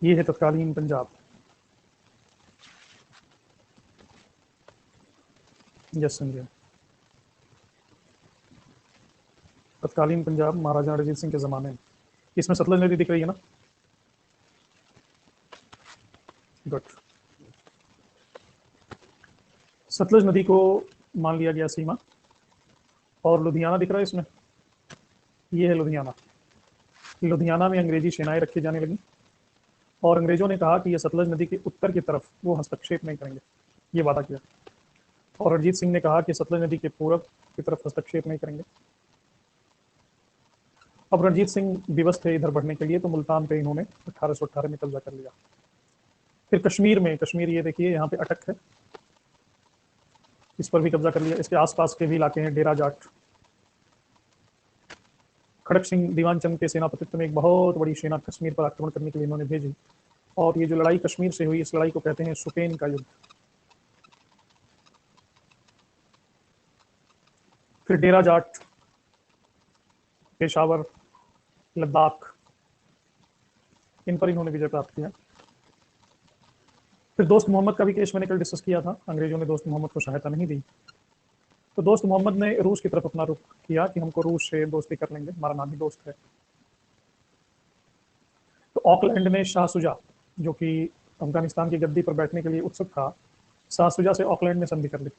ये है तत्कालीन पंजाब। यस संजय, तत्कालीन पंजाब महाराजा रणजीत सिंह के ज़माने में। इसमें सतलज नदी दिख रही है ना? गुड। सतलज नदी को मान लिया गया सीमा। और लुधियाना दिख रहा है इसमें, ये है लुधियाना। लुधियाना में अंग्रेजी सेनाएं रखी जाने लगी और अंग्रेजों ने कहा कि ये सतलज नदी के उत्तर की तरफ वो हस्तक्षेप नहीं करेंगे, ये वादा किया। और रणजीत सिंह ने कहा कि सतलज नदी के पूरब की तरफ हस्तक्षेप नहीं करेंगे। अब रणजीत सिंह विवश थे इधर बढ़ने के लिए, तो मुल्तान पे इन्होंने 1818 में कब्जा कर लिया। फिर कश्मीर में, कश्मीर ये देखिए यहाँ पे अटक है, इस पर भी कब्जा कर लिया। इसके आसपास के भी इलाके हैं, डेरा जाट। खड़क सिंह दीवान चंद के सेनापतित्व में एक बहुत बड़ी सेना कश्मीर पर आक्रमण करने के लिए इन्होंने भेजी। और ये जो लड़ाई कश्मीर से हुई, इस लड़ाई को कहते हैं सुपेन का युद्ध। फिर डेरा जाट, पेशावर, लद्दाख, इन पर इन्होंने विजय प्राप्त किया। फिर दोस्त मोहम्मद का भी केस मैंने कल डिस्कस किया था। अंग्रेजों ने दोस्त मोहम्मद को सहायता नहीं दी, तो दोस्त मोहम्मद ने रूस की तरफ अपना रुख किया कि हमको रूस से दोस्ती कर लेंगे, हमारा नाम ही दोस्त है। तो ऑकलैंड ने शाह सुजा, जो कि अफगानिस्तान की गद्दी पर बैठने के लिए उत्सुक था, शाह सुजा से ऑकलैंड में संधि कर ली।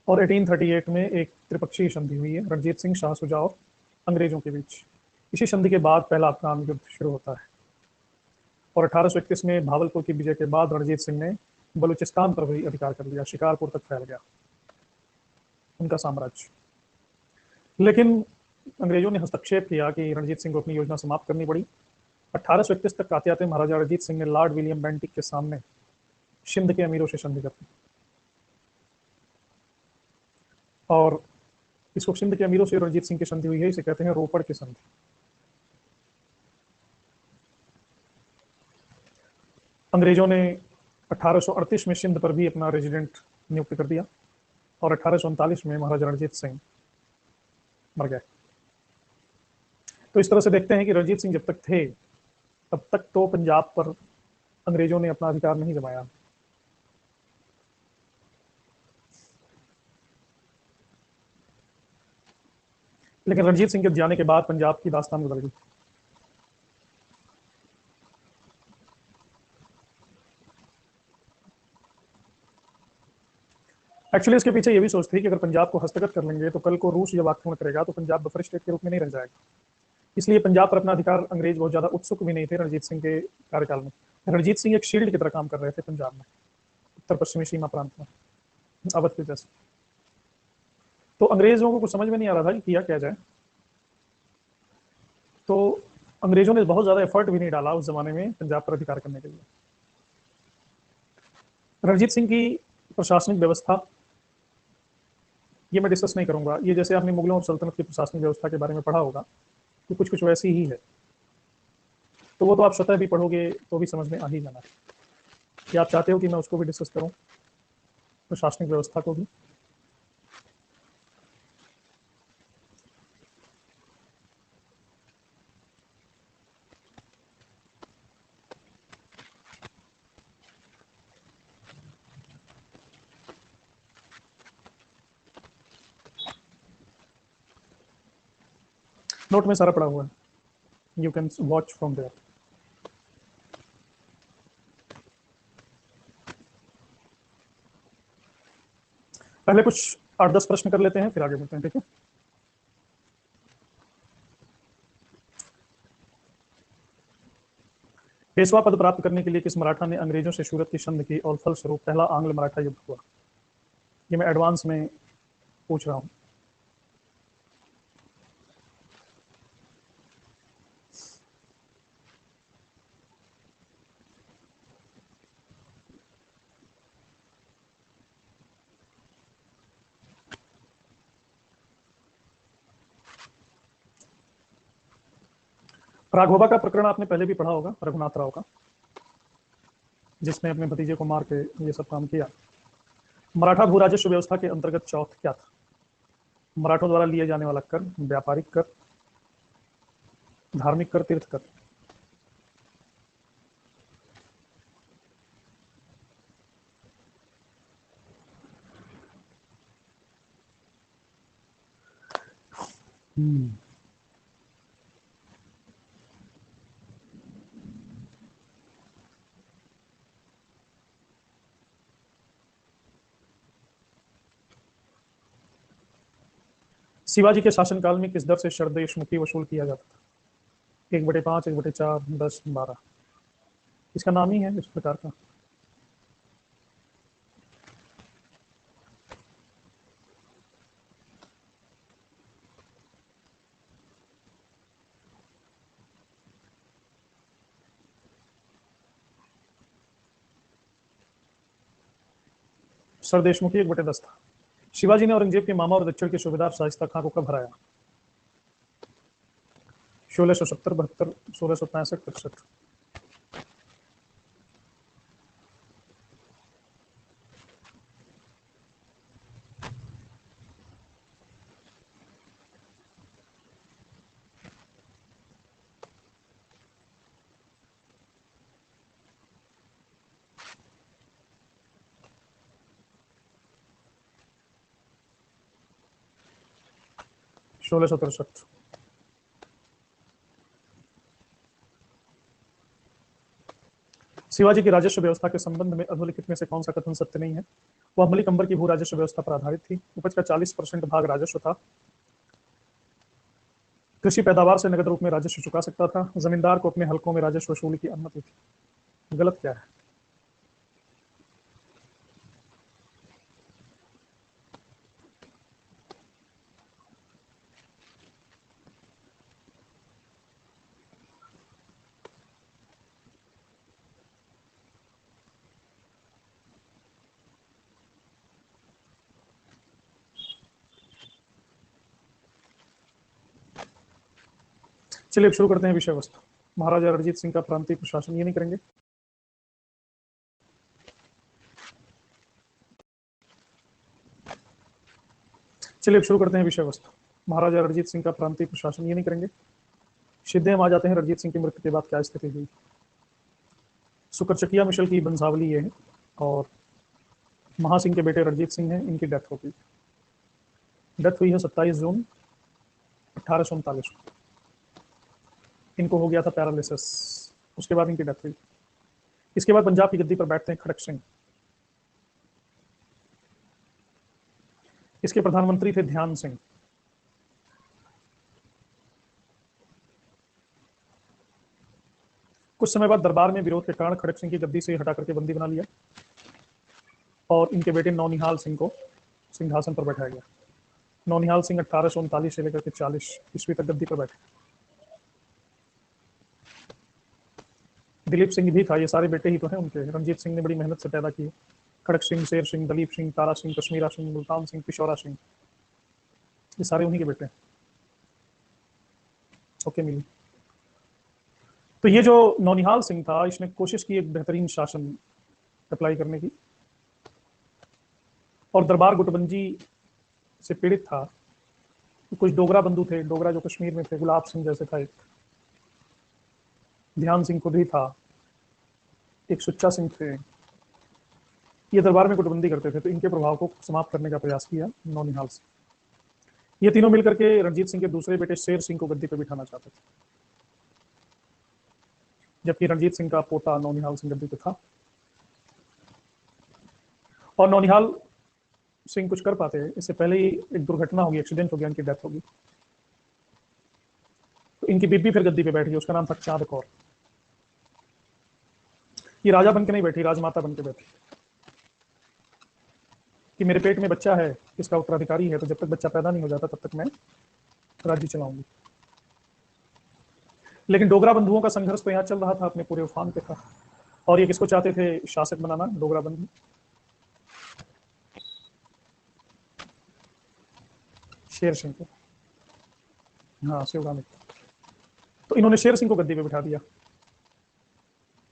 और 1838 में एक त्रिपक्षीय संधि हुई है रणजीत सिंह, शाह सुजा और अंग्रेजों के बीच। इसी संधि के बाद पहला अफगान युद्ध शुरू होता है। और 1831 में भावलपुर की विजय के बाद रणजीत सिंह ने बलूचिस्तान पर भी अधिकार कर लिया, शिकारपुर तक फैल गया उनका साम्राज्य। लेकिन अंग्रेजों ने हस्तक्षेप किया कि रणजीत सिंह को अपनी योजना समाप्त करनी पड़ी। 1831 तक आते आते महाराजा रणजीत सिंह ने लॉर्ड विलियम बेंटिक के सामने सिंध के अमीरों से संधि कर दी। और इसको सिंध के अमीरों से रणजीत सिंह की संधि हुई है, इसे कहते हैं रोपड़ की संधि। अंग्रेजों ने 1838 में सिंध पर भी अपना रेजिडेंट नियुक्त कर दिया और 1839 में महाराजा रणजीत सिंह मर गए। तो इस तरह से देखते हैं कि रणजीत सिंह जब तक थे तब तक तो पंजाब पर अंग्रेजों ने अपना अधिकार नहीं जमाया। लेकिन रणजीत सिंह के जाने के बाद पंजाब की दास्तान बदल गई। एक्चुअली इसके पीछे ये भी सोच थी कि अगर पंजाब को हस्तगत कर लेंगे तो कल को रूस जब आक्रमण करेगा तो पंजाब बफर स्टेट के रूप में नहीं रह जाएगा। इसलिए पंजाब पर अपना अधिकार अंग्रेज बहुत ज्यादा उत्सुक भी नहीं थे रणजीत सिंह के कार्यकाल में। रणजीत सिंह एक शील्ड की तरह काम कर रहे थे पंजाब में, उत्तर पश्चिमी सीमा प्रांत में, अवध के जैसे। तो अंग्रेजों को कुछ समझ में नहीं आ रहा था कि किया क्या जाए। तो अंग्रेजों ने बहुत ज्यादा एफर्ट भी नहीं डाला उस जमाने में पंजाब पर अधिकार करने के लिए। रणजीत सिंह की प्रशासनिक व्यवस्था ये मैं डिस्कस नहीं करूंगा। ये जैसे आपने मुगलों और सल्तनत की प्रशासनिक व्यवस्था के बारे में पढ़ा होगा कि कुछ कुछ वैसी ही है, तो वो तो आप स्वतः भी पढ़ोगे तो भी समझ में आ ही जाना है। क्या आप चाहते हो कि मैं उसको भी डिस्कस करूं, प्रशासनिक व्यवस्था को भी? नोट में सारा पड़ा हुआ है, you can watch from there. पहले कुछ 8-10 प्रश्न कर लेते हैं, फिर आगे बढ़ते हैं, ठीक है? पेशवा पद प्राप्त करने के लिए किस मराठा ने अंग्रेजों से सूरत की संधि की और फलस्वरूप पहला आंग्ल मराठा युद्ध हुआ? ये मैं एडवांस में पूछ रहा हूँ। राघोबा का प्रकरण आपने पहले भी पढ़ा होगा, रघुनाथ राव का, जिसने अपने भतीजे को मार के ये सब काम किया। मराठा भू राजस्व व्यवस्था के अंतर्गत चौथ क्या था? मराठों द्वारा लिए जाने वाला कर, व्यापारिक कर, धार्मिक कर, तीर्थ कर। शिवाजी के शासनकाल में किस दर से शरदेशमुखी वसूल किया जाता था? 1/5, 1/4, 10, 12। इसका नाम ही है इस प्रकार का। सरदेशमुखी 1/10 था। शिवाजी ने औरंगजेब के मामा और दक्षिण के सूबेदार शाइस्ता खां को कब हराया? 1670, 72, 1665, 63। 1663। शिवाजी की राजस्व व्यवस्था के संबंध में अधोलिखित में से कौन सा कथन सत्य नहीं है? वह मलिक अंबर की भू राजस्व व्यवस्था पर आधारित थी। उपज का 40% भाग राजस्व था। कृषि पैदावार से नगद रूप में राजस्व चुका सकता था। जमींदार को अपने हलकों में राजस्व वसूली की अनुमति थी। गलत क्या है? चलिए अब शुरू करते हैं विषय वस्तु। महाराजा रणजीत सिंह का प्रांतीय प्रशासन, ये नहीं करेंगे। चलिए अब शुरू करते हैं विषय वस्तु। महाराजा रणजीत सिंह का प्रांतीय प्रशासन, ये नहीं करेंगे। सीधे हम आ जाते हैं रणजीत सिंह की मृत्यु के बाद क्या स्थिति हुई। सुकरचकिया मिशल की वंशावली ये है और महासिंह के बेटे रणजीत सिंह हैं, इनकी डेथ हो गई। डेथ हुई है 27 जून 1839 को। इनको हो गया था पैरालिसिस, उसके बाद इनकी डेथ हुई। इसके बाद पंजाब की गद्दी पर बैठते हैं खड़क सिंह। इसके प्रधानमंत्री थे ध्यान सिंह। कुछ समय बाद दरबार में विरोध के कारण खड़क सिंह की गद्दी से हटा करके बंदी बना लिया और इनके बेटे नौनिहाल सिंह को सिंहासन पर बैठाया गया। नौनिहाल सिंह 1839 से लेकर के 40 ईस्वी तक गद्दी पर बैठे। दिलीप सिंह भी था, ये सारे बेटे ही तो हैं उनके। रणजीत सिंह ने बड़ी मेहनत से पैदा किए। खड़क सिंह, शेर सिंह, दलीप सिंह, तारा सिंह, कश्मीरा सिंह, मुल्तान सिंह, पिशौरा सिंह, ये सारे उन्हीं के बेटे हैं। ओके मिली। तो ये जो नौनिहाल सिंह था, इसने कोशिश की एक बेहतरीन शासन अप्लाई करने की और दरबार गुटबंदी से पीड़ित था। कुछ डोगरा बंधु थे, डोगरा जो कश्मीर में थे, गुलाब सिंह जैसे था एक, ध्यान सिंह खुद ही था, एक सुच्चा सिंह थे। ये दरबार में गुटबंदी करते थे, तो इनके प्रभाव को समाप्त करने का प्रयास किया नौनिहाल सिंह। ये तीनों मिलकर के रणजीत सिंह के दूसरे बेटे शेर सिंह को गद्दी पर बिठाना चाहते थे, जबकि रणजीत सिंह का पोता नौनिहाल सिंह गद्दी पे था। और नौनिहाल सिंह कुछ कर पाते, इससे पहले ही एक दुर्घटना होगी, एक्सीडेंट हो गया, इनकी डेथ होगी। तो इनकी बीबी फिर गद्दी पे बैठी, उसका नाम था चांद कौर। ये राजा बन के नहीं बैठी, राजमाता बन के बैठी कि मेरे पेट में बच्चा है, इसका उत्तराधिकारी है, तो जब तक बच्चा पैदा नहीं हो जाता तब तक मैं राज्य चलाऊंगी। लेकिन डोगरा बंधुओं का संघर्ष तो यहाँ चल रहा था, अपने पूरे उफान पे था। और ये किसको चाहते थे शासक बनाना? डोगरा बंधु। शेर सिंह को, हाँ शिवगामी। तो इन्होंने शेर सिंह को गद्दी पे बिठा दिया,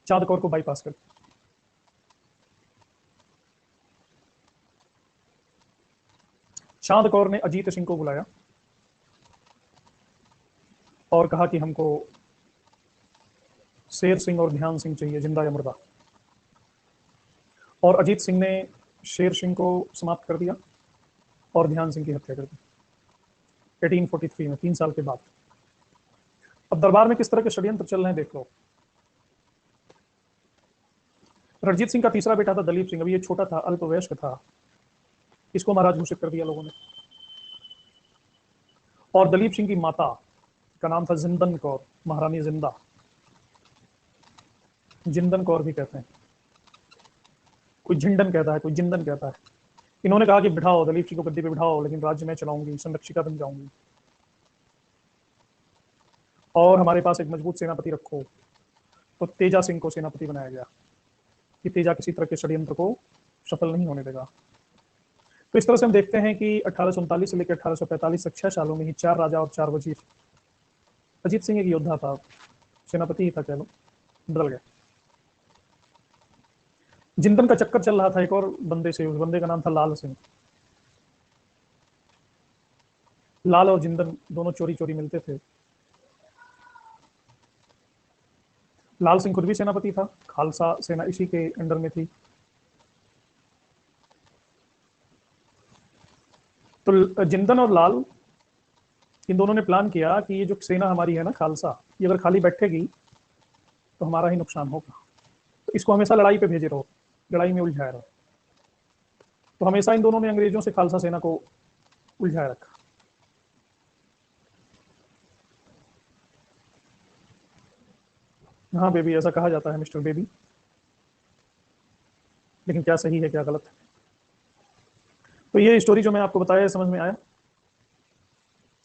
चांद कौर को बाईपास कर। चांद कौर ने अजीत सिंह को बुलाया और कहा कि हमको शेर सिंह और ध्यान सिंह चाहिए, जिंदा या मुर्दा। और अजीत सिंह ने शेर सिंह को समाप्त कर दिया और ध्यान सिंह की हत्या कर दी। 1843 में, 3 साल के बाद। अब दरबार में किस तरह के षड्यंत्र चल रहे हैं देख लो। रणजीत सिंह का तीसरा बेटा था दलीप सिंह, अभी ये छोटा था, अल्पवयस्क था, इसको महाराज घोषित कर दिया लोगों ने। और दलीप सिंह की माता का नाम था जिंदन कौर, महारानी जिंदा, जिंदन कौर भी कहते हैं, कोई झिंडन कहता है, कोई जिंदन कहता है। इन्होंने कहा कि बिठाओ दलीप सिंह को गद्दी पे बिठाओ, लेकिन राज्य में चलाऊंगी, संरक्षिका बन जाऊंगी, और हमारे पास एक मजबूत सेनापति रखो। तो तेजा सिंह को सेनापति बनाया गया कि तेजा किसी तरह के षड्यंत्र को सफल नहीं होने देगा। तो इस तरह से हम देखते हैं कि 1839 से लेकर 1845 तक 6 सालों में ही 4 राजा और 4 वजीर। अजीत सिंह एक योद्धा था, सेनापति ही था कह लो, बदल गया। जिंदन का चक्कर चल रहा था एक और बंदे से, उस बंदे का नाम था लाल सिंह। लाल और जिंदन दोनों चोरी चोरी मिलते थे। लाल सिंह खुद भी सेनापति था, खालसा सेना इसी के अंडर में थी। तो जिंदन और लाल, इन दोनों ने प्लान किया कि ये जो सेना हमारी है ना खालसा, ये अगर खाली बैठेगी तो हमारा ही नुकसान होगा, तो इसको हमेशा लड़ाई पे भेजे रहो, लड़ाई में उलझाए रहो। तो हमेशा इन दोनों ने अंग्रेजों से खालसा सेना को उलझाए रखा। हाँ बेबी, ऐसा कहा जाता है मिस्टर बेबी, लेकिन क्या सही है क्या गलत है। तो ये स्टोरी जो मैं आपको बताया, समझ में आया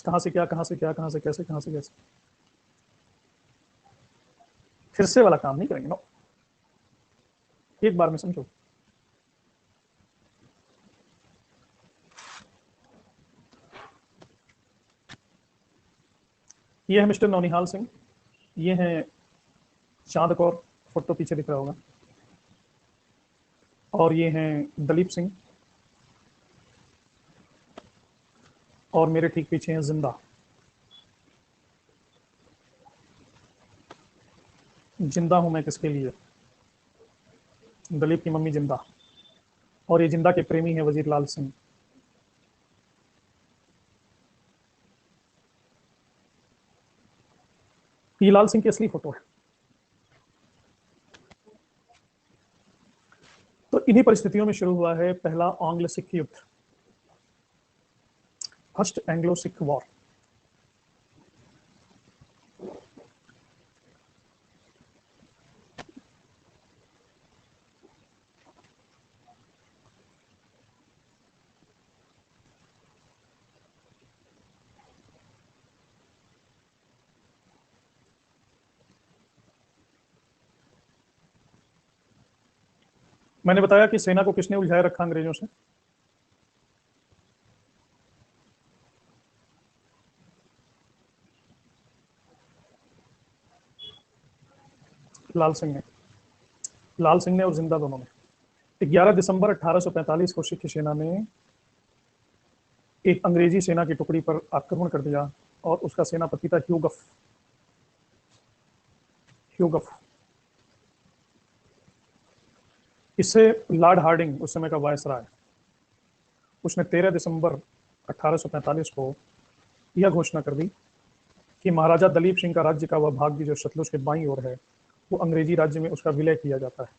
कहाँ से क्या, कहाँ से क्या, कहाँ से कैसे, कहाँ से कैसे। फिर से वाला काम नहीं करेंगे नो, एक बार में समझो। ये है मिस्टर नौनिहाल सिंह, ये है चांद कौर, फोटो पीछे दिख रहा होगा, और ये हैं दलीप सिंह, और मेरे ठीक पीछे हैं जिंदा। जिंदा हूं मैं किसके लिए? दलीप की मम्मी जिंदा, और ये जिंदा के प्रेमी है वजीर लाल सिंह। ये लाल सिंह की असली फोटो है। तो इन्हीं परिस्थितियों में शुरू हुआ है पहला आंग्ल सिख युद्ध, फर्स्ट एंग्लो सिख वॉर। मैंने बताया कि सेना को किसने उलझाए रखा अंग्रेजों से? लाल सिंह ने, लाल सिंह ने और जिंदा दोनों ने। 11 दिसंबर 1845 को सिख सेना ने एक अंग्रेजी सेना की टुकड़ी पर आक्रमण कर दिया, और उसका सेनापति था ह्यूगफ। ह्यूगफ, इससे लॉर्ड हार्डिंग, उस समय का वायसराय, उसने 13 दिसंबर 1845 को यह घोषणा कर दी कि महाराजा दलीप सिंह का राज्य का वह भाग भी जो सतलुज के बाईं ओर है, वो अंग्रेजी राज्य में उसका विलय किया जाता है।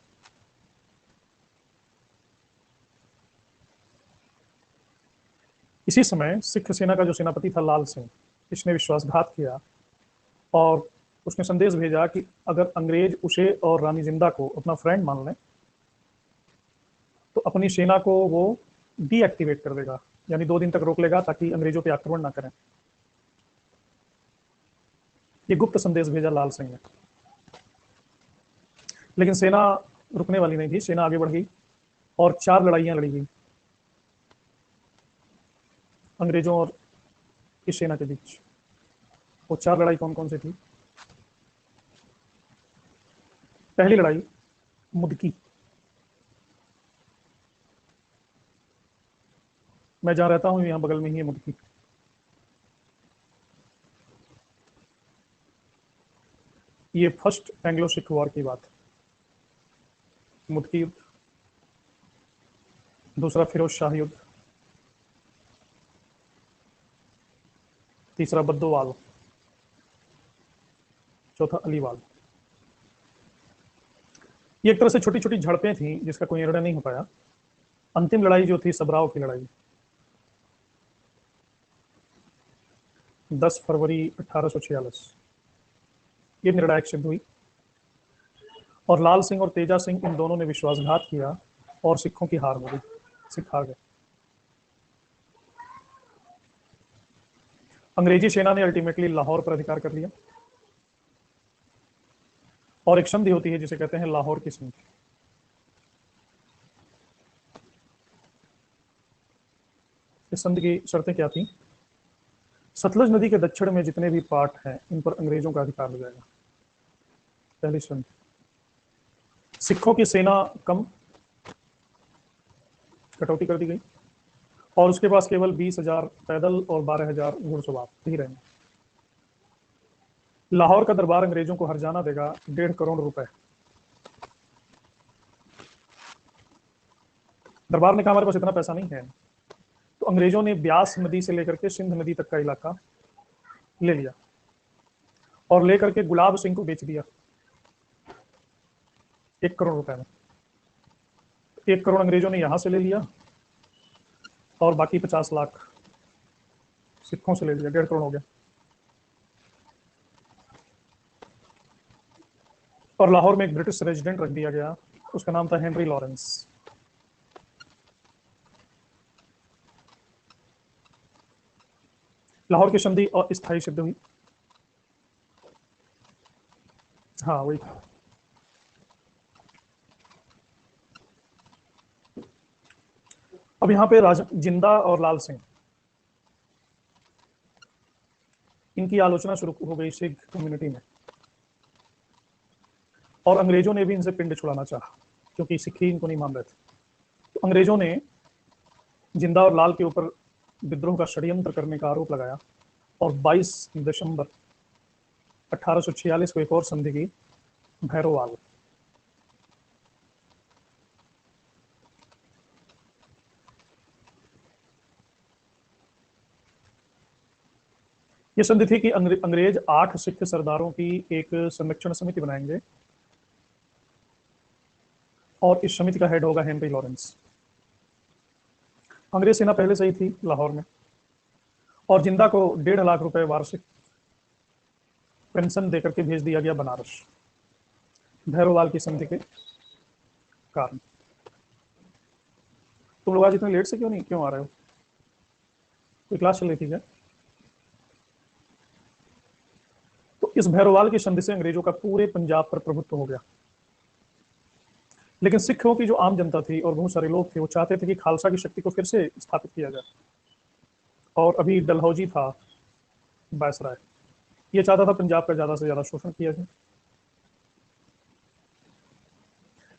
इसी समय सिख सेना का जो सेनापति था लाल सिंह, इसने विश्वासघात किया, और उसने संदेश भेजा कि अगर अंग्रेज उसे और रानी जिंदा को अपना फ्रेंड मान लें तो अपनी सेना को वो डीएक्टिवेट कर देगा, यानी 2 दिन तक रोक लेगा ताकि अंग्रेजों पे आक्रमण ना करें। ये गुप्त संदेश भेजा लाल सिंह ने। लेकिन सेना रुकने वाली नहीं थी, सेना आगे बढ़ गई और 4 लड़ाइयां लड़ी गई अंग्रेजों और इस सेना के बीच। वो 4 लड़ाई कौन कौन सी थी? पहली लड़ाई मुदकी, मैं जहां रहता हूं यहां बगल में ही है मुदकी। ये फर्स्ट एंग्लो सिख वॉर की बात है, मुदकी युद्ध। दूसरा फिरोज शाह युद्ध, तीसरा बद्दोवाल, चौथा अलीवाल। ये एक तरह से छोटी छोटी झड़पें थी जिसका कोई निर्णय नहीं हो पाया। अंतिम लड़ाई जो थी सबराव की लड़ाई, 10 फरवरी 1846, ये निर्णायक सिद्ध हुई। और लाल सिंह और तेजा सिंह इन दोनों ने विश्वासघात किया और सिखों की हार हो गई, सिख हार गए। अंग्रेजी सेना ने अल्टीमेटली लाहौर पर अधिकार कर लिया और एक संधि होती है जिसे कहते हैं लाहौर की संधि। इस संधि की शर्तें क्या थी? सतलज नदी के दक्षिण में जितने भी पार्ट हैं इन पर अंग्रेजों का अधिकार हो जाएगा, पहली संधि। सिखों की सेना कम, कटौती कर दी गई और उसके पास केवल 20,000 पैदल और 12,000 घुड़सवार ही रहेंगे। लाहौर का दरबार अंग्रेजों को हर्जाना देगा 1.5 करोड़ रुपए। दरबार ने कहा हमारे पास इतना पैसा नहीं है, तो अंग्रेजों ने ब्यास नदी से लेकर के सिंध नदी तक का इलाका ले लिया और लेकर के गुलाब सिंह को बेच दिया 1 करोड़ रुपए में। 1 करोड़ अंग्रेजों ने यहां से ले लिया और बाकी 50 लाख सिखों से ले लिया, 1.5 करोड़ हो गया। और लाहौर में एक ब्रिटिश रेजिडेंट रख दिया गया, उसका नाम था हेनरी लॉरेंस। लाहौर की संधि अस्थायी सिद्ध हुई। हाँ वही। अब यहाँ पे जिंदा और लाल सिंह, इनकी आलोचना शुरू हो गई सिख कम्युनिटी में और अंग्रेजों ने भी इनसे पिंड छुड़ाना चाहा क्योंकि सिक्खी इनको नहीं मान रहे थे। तो अंग्रेजों ने जिंदा और लाल के ऊपर विद्रोह का षड्यंत्र करने का आरोप लगाया और 22 दिसंबर 1846 को एक और संधि की, भैरोवाल। ये संधि थी कि अंग्रेज 8 सिख सरदारों की एक संरक्षण समिति बनाएंगे और इस समिति का हेड होगा हेनरी लॉरेंस। अंग्रेज सेना पहले से ही थी लाहौर में और जिंदा को 1.5 लाख रुपए वार्षिक पेंशन देकर के भेज दिया गया बनारस, भैरोवाल की संधि के कारण। तुम लोग आज इतने लेट से क्यों आ रहे हो? कोई क्लास चल रही थी क्या? तो इस भैरोवाल की संधि से अंग्रेजों का पूरे पंजाब पर प्रभुत्व हो गया। लेकिन सिखों की जो आम जनता थी और बहुत सारे लोग थे वो चाहते थे कि खालसा की शक्ति को फिर से स्थापित किया जाए। और अभी डलहौजी था वायसराय, ये चाहता था पंजाब का ज्यादा से ज्यादा शोषण किया जाए।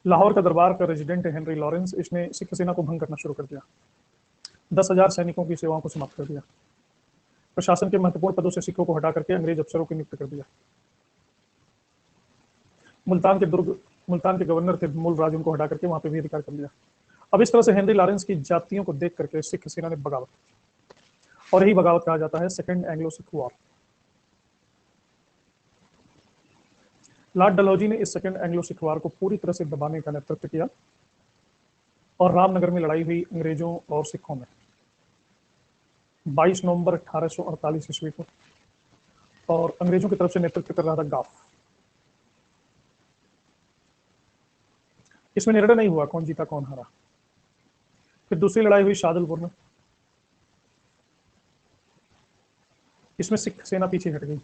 लाहौर का दरबार का रेजिडेंट हेनरी लॉरेंस, इसने सिख सेना को भंग करना शुरू कर दिया। 10,000 सैनिकों की सेवाओं को समाप्त कर दिया। प्रशासन के महत्वपूर्ण पदों से सिखों को हटा करके अंग्रेज अफसरों को नियुक्त कर दिया। मुल्तान के गवर्नर थे मूल राज, उनको हटा करके वहां पे भी अधिकार कर लिया। अब इस तरह से हेनरी लॉरेंस की जातियों को देख करके सिख सेना ने बगावत की और यही बगावत कहा जाता है second Anglo Sikh war. Lord Dalhousie ने इस सेकेंड एंग्लो सिख वॉर को पूरी तरह से दबाने का नेतृत्व किया और रामनगर में लड़ाई हुई अंग्रेजों और सिखों में 22 नवंबर 1848 ईस्वी को, और अंग्रेजों की तरफ से नेतृत्व कर रहा था गाफ। इसमें निर्णय नहीं हुआ कौन जीता कौन हारा। फिर दूसरी लड़ाई हुई शादलपुर में, इसमें सिख सेना पीछे हट गई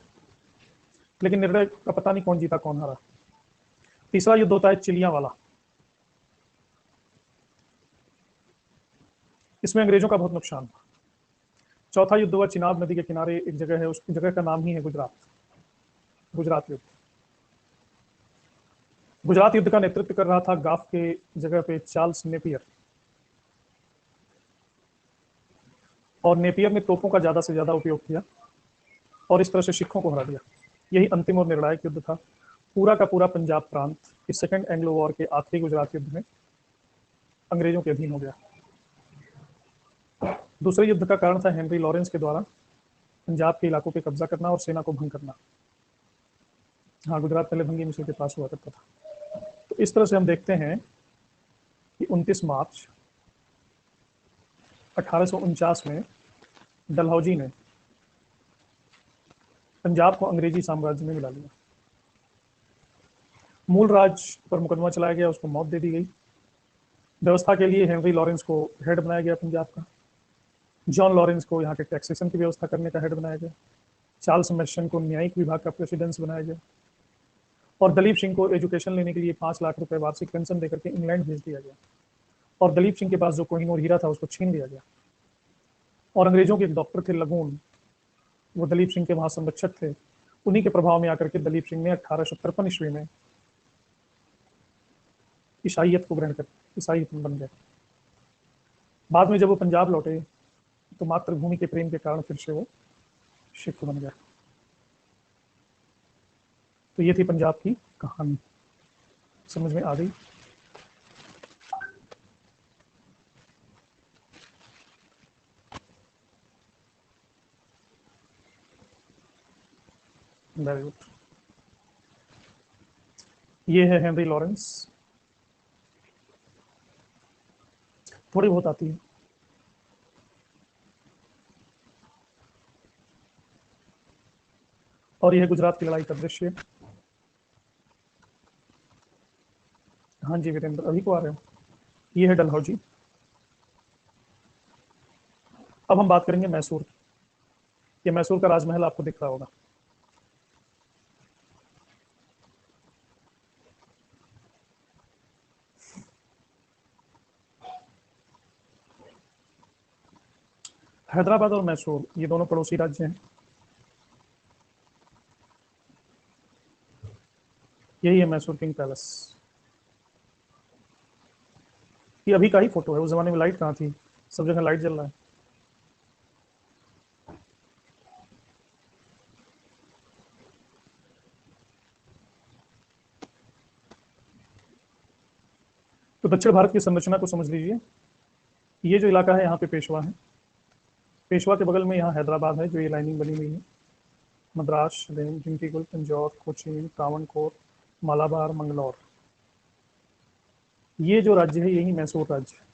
लेकिन निर्णय का पता नहीं कौन जीता कौन हारा। तीसरा युद्ध होता है चिलियां वाला, इसमें अंग्रेजों का बहुत नुकसान हुआ। चौथा युद्ध हुआ चिनाब नदी के किनारे, एक जगह है, उस जगह का नाम ही है गुजरात, गुजरात युद्ध। गुजरात युद्ध का नेतृत्व कर रहा था गाफ के जगह पे चार्ल्स नेपियर, और नेपियर ने तोपों का ज्यादा से ज्यादा उपयोग किया और इस तरह से सिखों को हरा दिया। यही अंतिम और निर्णायक युद्ध था। पूरा का पूरा पंजाब प्रांत इस सेकेंड एंग्लो वॉर के आखिरी गुजरात युद्ध में अंग्रेजों के अधीन हो गया। दूसरे युद्ध का कारण था हेनरी लॉरेंस के द्वारा पंजाब के इलाकों पे कब्जा करना और सेना को भंग करना। हाँ, गुजरात पहले भंगी मिसल के पास हुआ करता था। तो इस तरह से हम देखते हैं कि 29 मार्च 1849 में डलहौजी ने पंजाब को अंग्रेजी साम्राज्य में मिला लिया। मूल राज पर मुकदमा चलाया गया, उसको मौत दे दी गई। व्यवस्था के लिए हेनरी लॉरेंस को हेड बनाया गया पंजाब का। जॉन लॉरेंस को यहाँ के टैक्सेशन की व्यवस्था करने का हेड बनाया गया। चार्ल्स मैशन को न्यायिक विभाग का प्रेसिडेंस बनाया गया। और दलीप सिंह को एजुकेशन लेने के लिए 5 लाख रुपए वार्षिक पेंशन देकर के इंग्लैंड भेज दिया गया। और दलीप सिंह के पास जो कोहिनूर हीरा था उसको छीन लिया गया। और अंग्रेजों के एक डॉक्टर थे लगून, वो दलीप सिंह के वहां संरक्षक थे। उन्हीं के प्रभाव में आकर के दलीप सिंह ने 1853 ईस्वी में ईसाइयत को ग्रहण कर ईसाई बन गए। बाद में जब वो पंजाब लौटे तो मातृभूमि के प्रेम के कारण फिर से वो सिख बन गया। तो ये थी पंजाब की कहानी। समझ में आ गई? Very good. ये है हेनरी लॉरेंस। थोड़ी बहुत आती है। और यह है गुजरात की लड़ाई का दृश्य। हाँ जी वीरेंद्र, अभी को आ रहे हो। ये है डलहौजी। अब हम बात करेंगे मैसूर की। ये मैसूर का राजमहल आपको दिख रहा होगा। हैदराबाद और मैसूर ये दोनों पड़ोसी राज्य हैं। यही है मैसूर किंग पैलेस। ये अभी का ही फोटो है, उस जमाने में लाइट कहाँ थी, सब जगह लाइट जल रहा है। तो दक्षिण भारत की संरचना को समझ लीजिए। ये जो इलाका है यहाँ पे पेशवा है। पेशवा के बगल में यहाँ हैदराबाद है, जो ये लाइनिंग बनी हुई है। मद्रास, जिंटीगुल, तंजौर, कोचीन, त्रावणकोर, मालाबार, मंगलौर। ये जो राज्य है यही मैसूर राज्य है।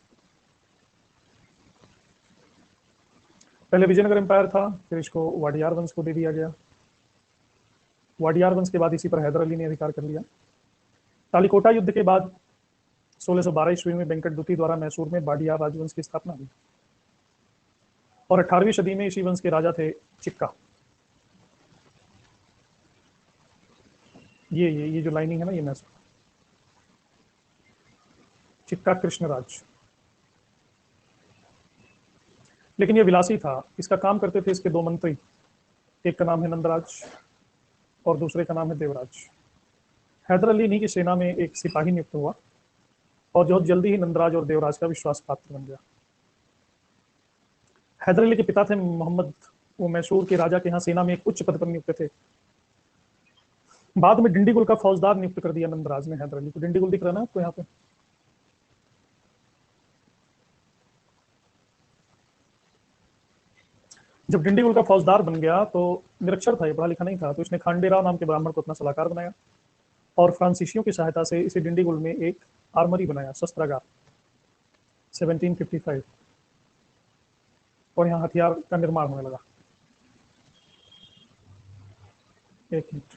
पहले विजयनगर एम्पायर था, फिर इसको वाडियार वंश को दे दिया गया। वाडियार वंश के बाद इसी पर हैदर अली ने अधिकार कर लिया। तालिकोटा युद्ध के बाद 1612 ईस्वी में वेंकट द्वितीय द्वारा मैसूर में वाडियार राजवंश की स्थापना हुई। और 18वीं सदी में इसी वंश के राजा थे चिक्का। ये जो लाइनिंग है ना, ये मैसूर चिक्का कृष्णराज। लेकिन ये विलासी था, इसका काम करते थे इसके दो मंत्री। एक का नाम है नंदराज और दूसरे का नाम है देवराज। हैदर अली इन्हीं की सेना में एक सिपाही नियुक्त हुआ और बहुत जल्दी ही नंदराज और देवराज का विश्वास पात्र बन गया। हैदर अली के पिता थे मोहम्मद, वो मैसूर के राजा के यहाँ सेना में एक उच्च पद पर नियुक्त थे। बाद में डिंडीगुल का फौजदार नियुक्त कर दिया नंदराज ने हैदर अली को। डिंडीगुल दिख रहा है ना आपको यहाँ पे। जब डिंडीगुल का फौजदार बन गया तो निरक्षर था, ये पढ़ा लिखा नहीं था, तो इसने खांडेराव नाम के ब्राह्मण को अपना सलाहकार बनाया और फ्रांसीसियों की सहायता से इसे डिंडीगुल में एक आर्मरी बनाया, शस्त्रागार, 1755। और यहाँ हथियार का निर्माण होने लगा। एक मिनट।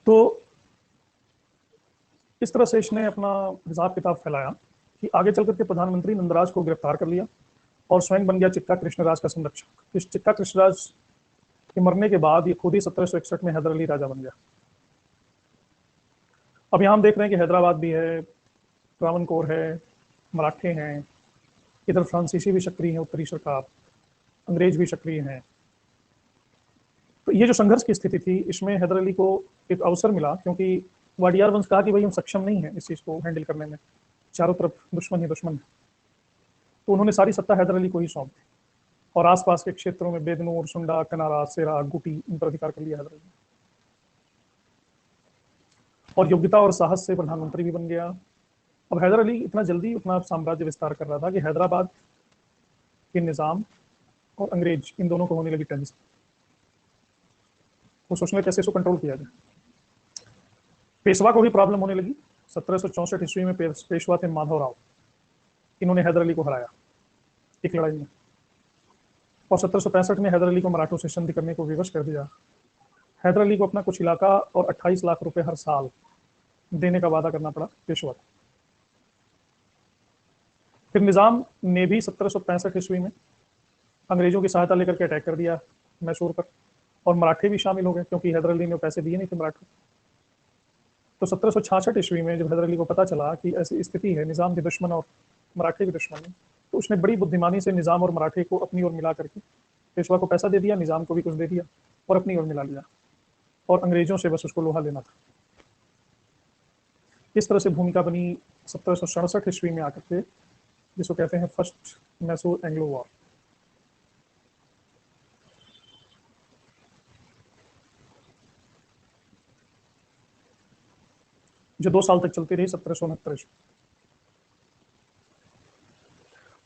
तो इस तरह से इसने अपना हिसाब किताब फैलाया कि आगे चल करके प्रधानमंत्री नंदराज को गिरफ्तार कर लिया और स्वयं बन गया चिक्का कृष्णराज का संरक्षक। इस चिक्का कृष्णराज के मरने के बाद ये खुद ही 1761 में हैदर अली राजा बन गया। अब यहाँ हम देख रहे हैं कि हैदराबाद भी है, त्रावणकोर है, मराठे हैं, इधर फ्रांसीसी भी सक्रिय हैं, उत्तरी सरकार, अंग्रेज भी सक्रिय हैं। तो ये जो संघर्ष की स्थिति थी, इसमें हैदर अली को एक अवसर मिला, क्योंकि वाडियार वंश कहा कि भाई हम सक्षम नहीं है इस चीज़ को हैंडल करने में, चारों तरफ दुश्मन ही दुश्मन है। तो उन्होंने सारी सत्ता हैदर अली को ही सौंप दी और आसपास के क्षेत्रों में बेदनूर, सुंडा, कनारा, सेरा, गुटी इन पर अधिकार कर लिया हैदर अली और योग्यता और साहस से प्रधानमंत्री भी बन गया। अब हैदर अली इतना जल्दी अपना साम्राज्य विस्तार कर रहा था कि हैदराबाद के निजाम और अंग्रेज इन दोनों को होने लगी टेंशन। वो सोचने कैसे इसको कंट्रोल किया जाए। पेशवा को भी प्रॉब्लम होने लगी। 1764 ईस्वी में पेशवा थे माधवराव, इन्होंने हैदर अली को हराया एक लड़ाई में और 1765 में हैदर अली को मराठों से संधि करने को विवश कर दिया। हैदर अली को अपना कुछ इलाका और 28 लाख रुपए हर साल देने का वादा करना पड़ा पेशवा को। फिर निजाम ने भी 1765 ईस्वी में अंग्रेजों की सहायता लेकर के अटैक कर दिया मैसूर पर और मराठे भी शामिल हो गए क्योंकि हैदर अली ने पैसे दिए नहीं थे मराठों। तो 1766 ईस्वी में जब हैदर अली को पता चला कि ऐसी स्थिति है, निजाम भी दुश्मन और मराठे भी दुश्मन है, तो उसने बड़ी बुद्धिमानी से निजाम और मराठे को अपनी ओर मिला करके पेशवा को पैसा दे दिया, निजाम को भी कुछ दे दिया और अपनी ओर मिला लिया और अंग्रेजों से बस उसको लोहा लेना था। इस तरह से भूमिका बनी 1767 ईस्वी में आकर के, जिसको कहते हैं फर्स्ट मैसूर एंग्लो वॉर। जो 2 साल तक चलती रही 1769 ईस्वी।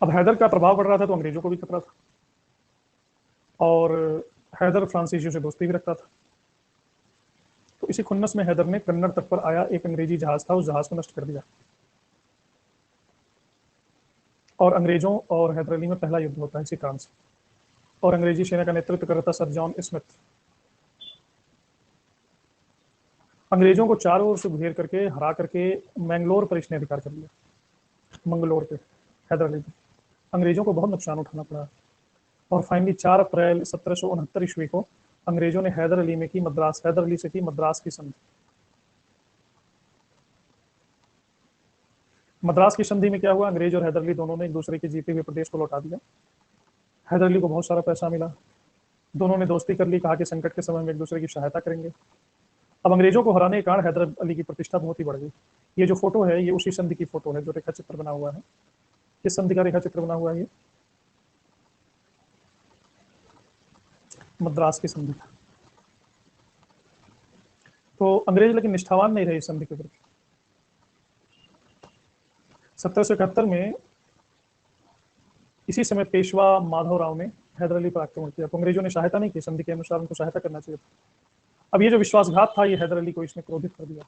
अब हैदर का प्रभाव बढ़ रहा था तो अंग्रेजों को भी खतरा था और हैदर फ्रांसीसियों से दोस्ती भी रखता था। तो इसी खुन्नस में हैदर ने कन्नड़ तट पर आया एक अंग्रेजी जहाज था, उस जहाज को नष्ट कर दिया और अंग्रेजों और हैदर अली में पहला युद्ध होता है इसी कारण से। और अंग्रेजी सेना का नेतृत्व करता सर जॉन स्मिथ। अंग्रेजों को चारों ओर से घेर करके हरा करके मैंगलोर पर इसने अधिकार कर लिया, मंगलोर पे हैदर अली को। अंग्रेजों को बहुत नुकसान उठाना पड़ा और फाइनली 4 अप्रैल 1769 ईस्वी को अंग्रेजों ने हैदर अली से की मद्रास की संधि। मद्रास की संधि में क्या हुआ, अंग्रेज और हैदर अली दोनों ने एक दूसरे के जीते हुए प्रदेश को लौटा दिया। हैदर अली को बहुत सारा पैसा मिला, दोनों ने दोस्ती कर ली, कहा कि संकट के समय में एक दूसरे की सहायता करेंगे। अब अंग्रेजों को हराने के कारण हैदर अली की प्रतिष्ठा बहुत ही बढ़ गई। ये जो फोटो है ये उसी संधि की फोटो है जो रेखा चित्र बना हुआ है। किस संधि का रेखा चित्र बना हुआ है? ये मद्रास की संधि। तो अंग्रेज लेकिन निष्ठावान नहीं रहे इस संधि के प्रति। 1771 में इसी समय पेशवा माधवराव ने हैदर अली पर आक्रमण किया तो अंग्रेजों ने सहायता नहीं की, संधि के अनुसार उनको सहायता करना चाहिए था। अब ये जो विश्वासघात था ये हैदर अली को इसने क्रोधित कर दिया।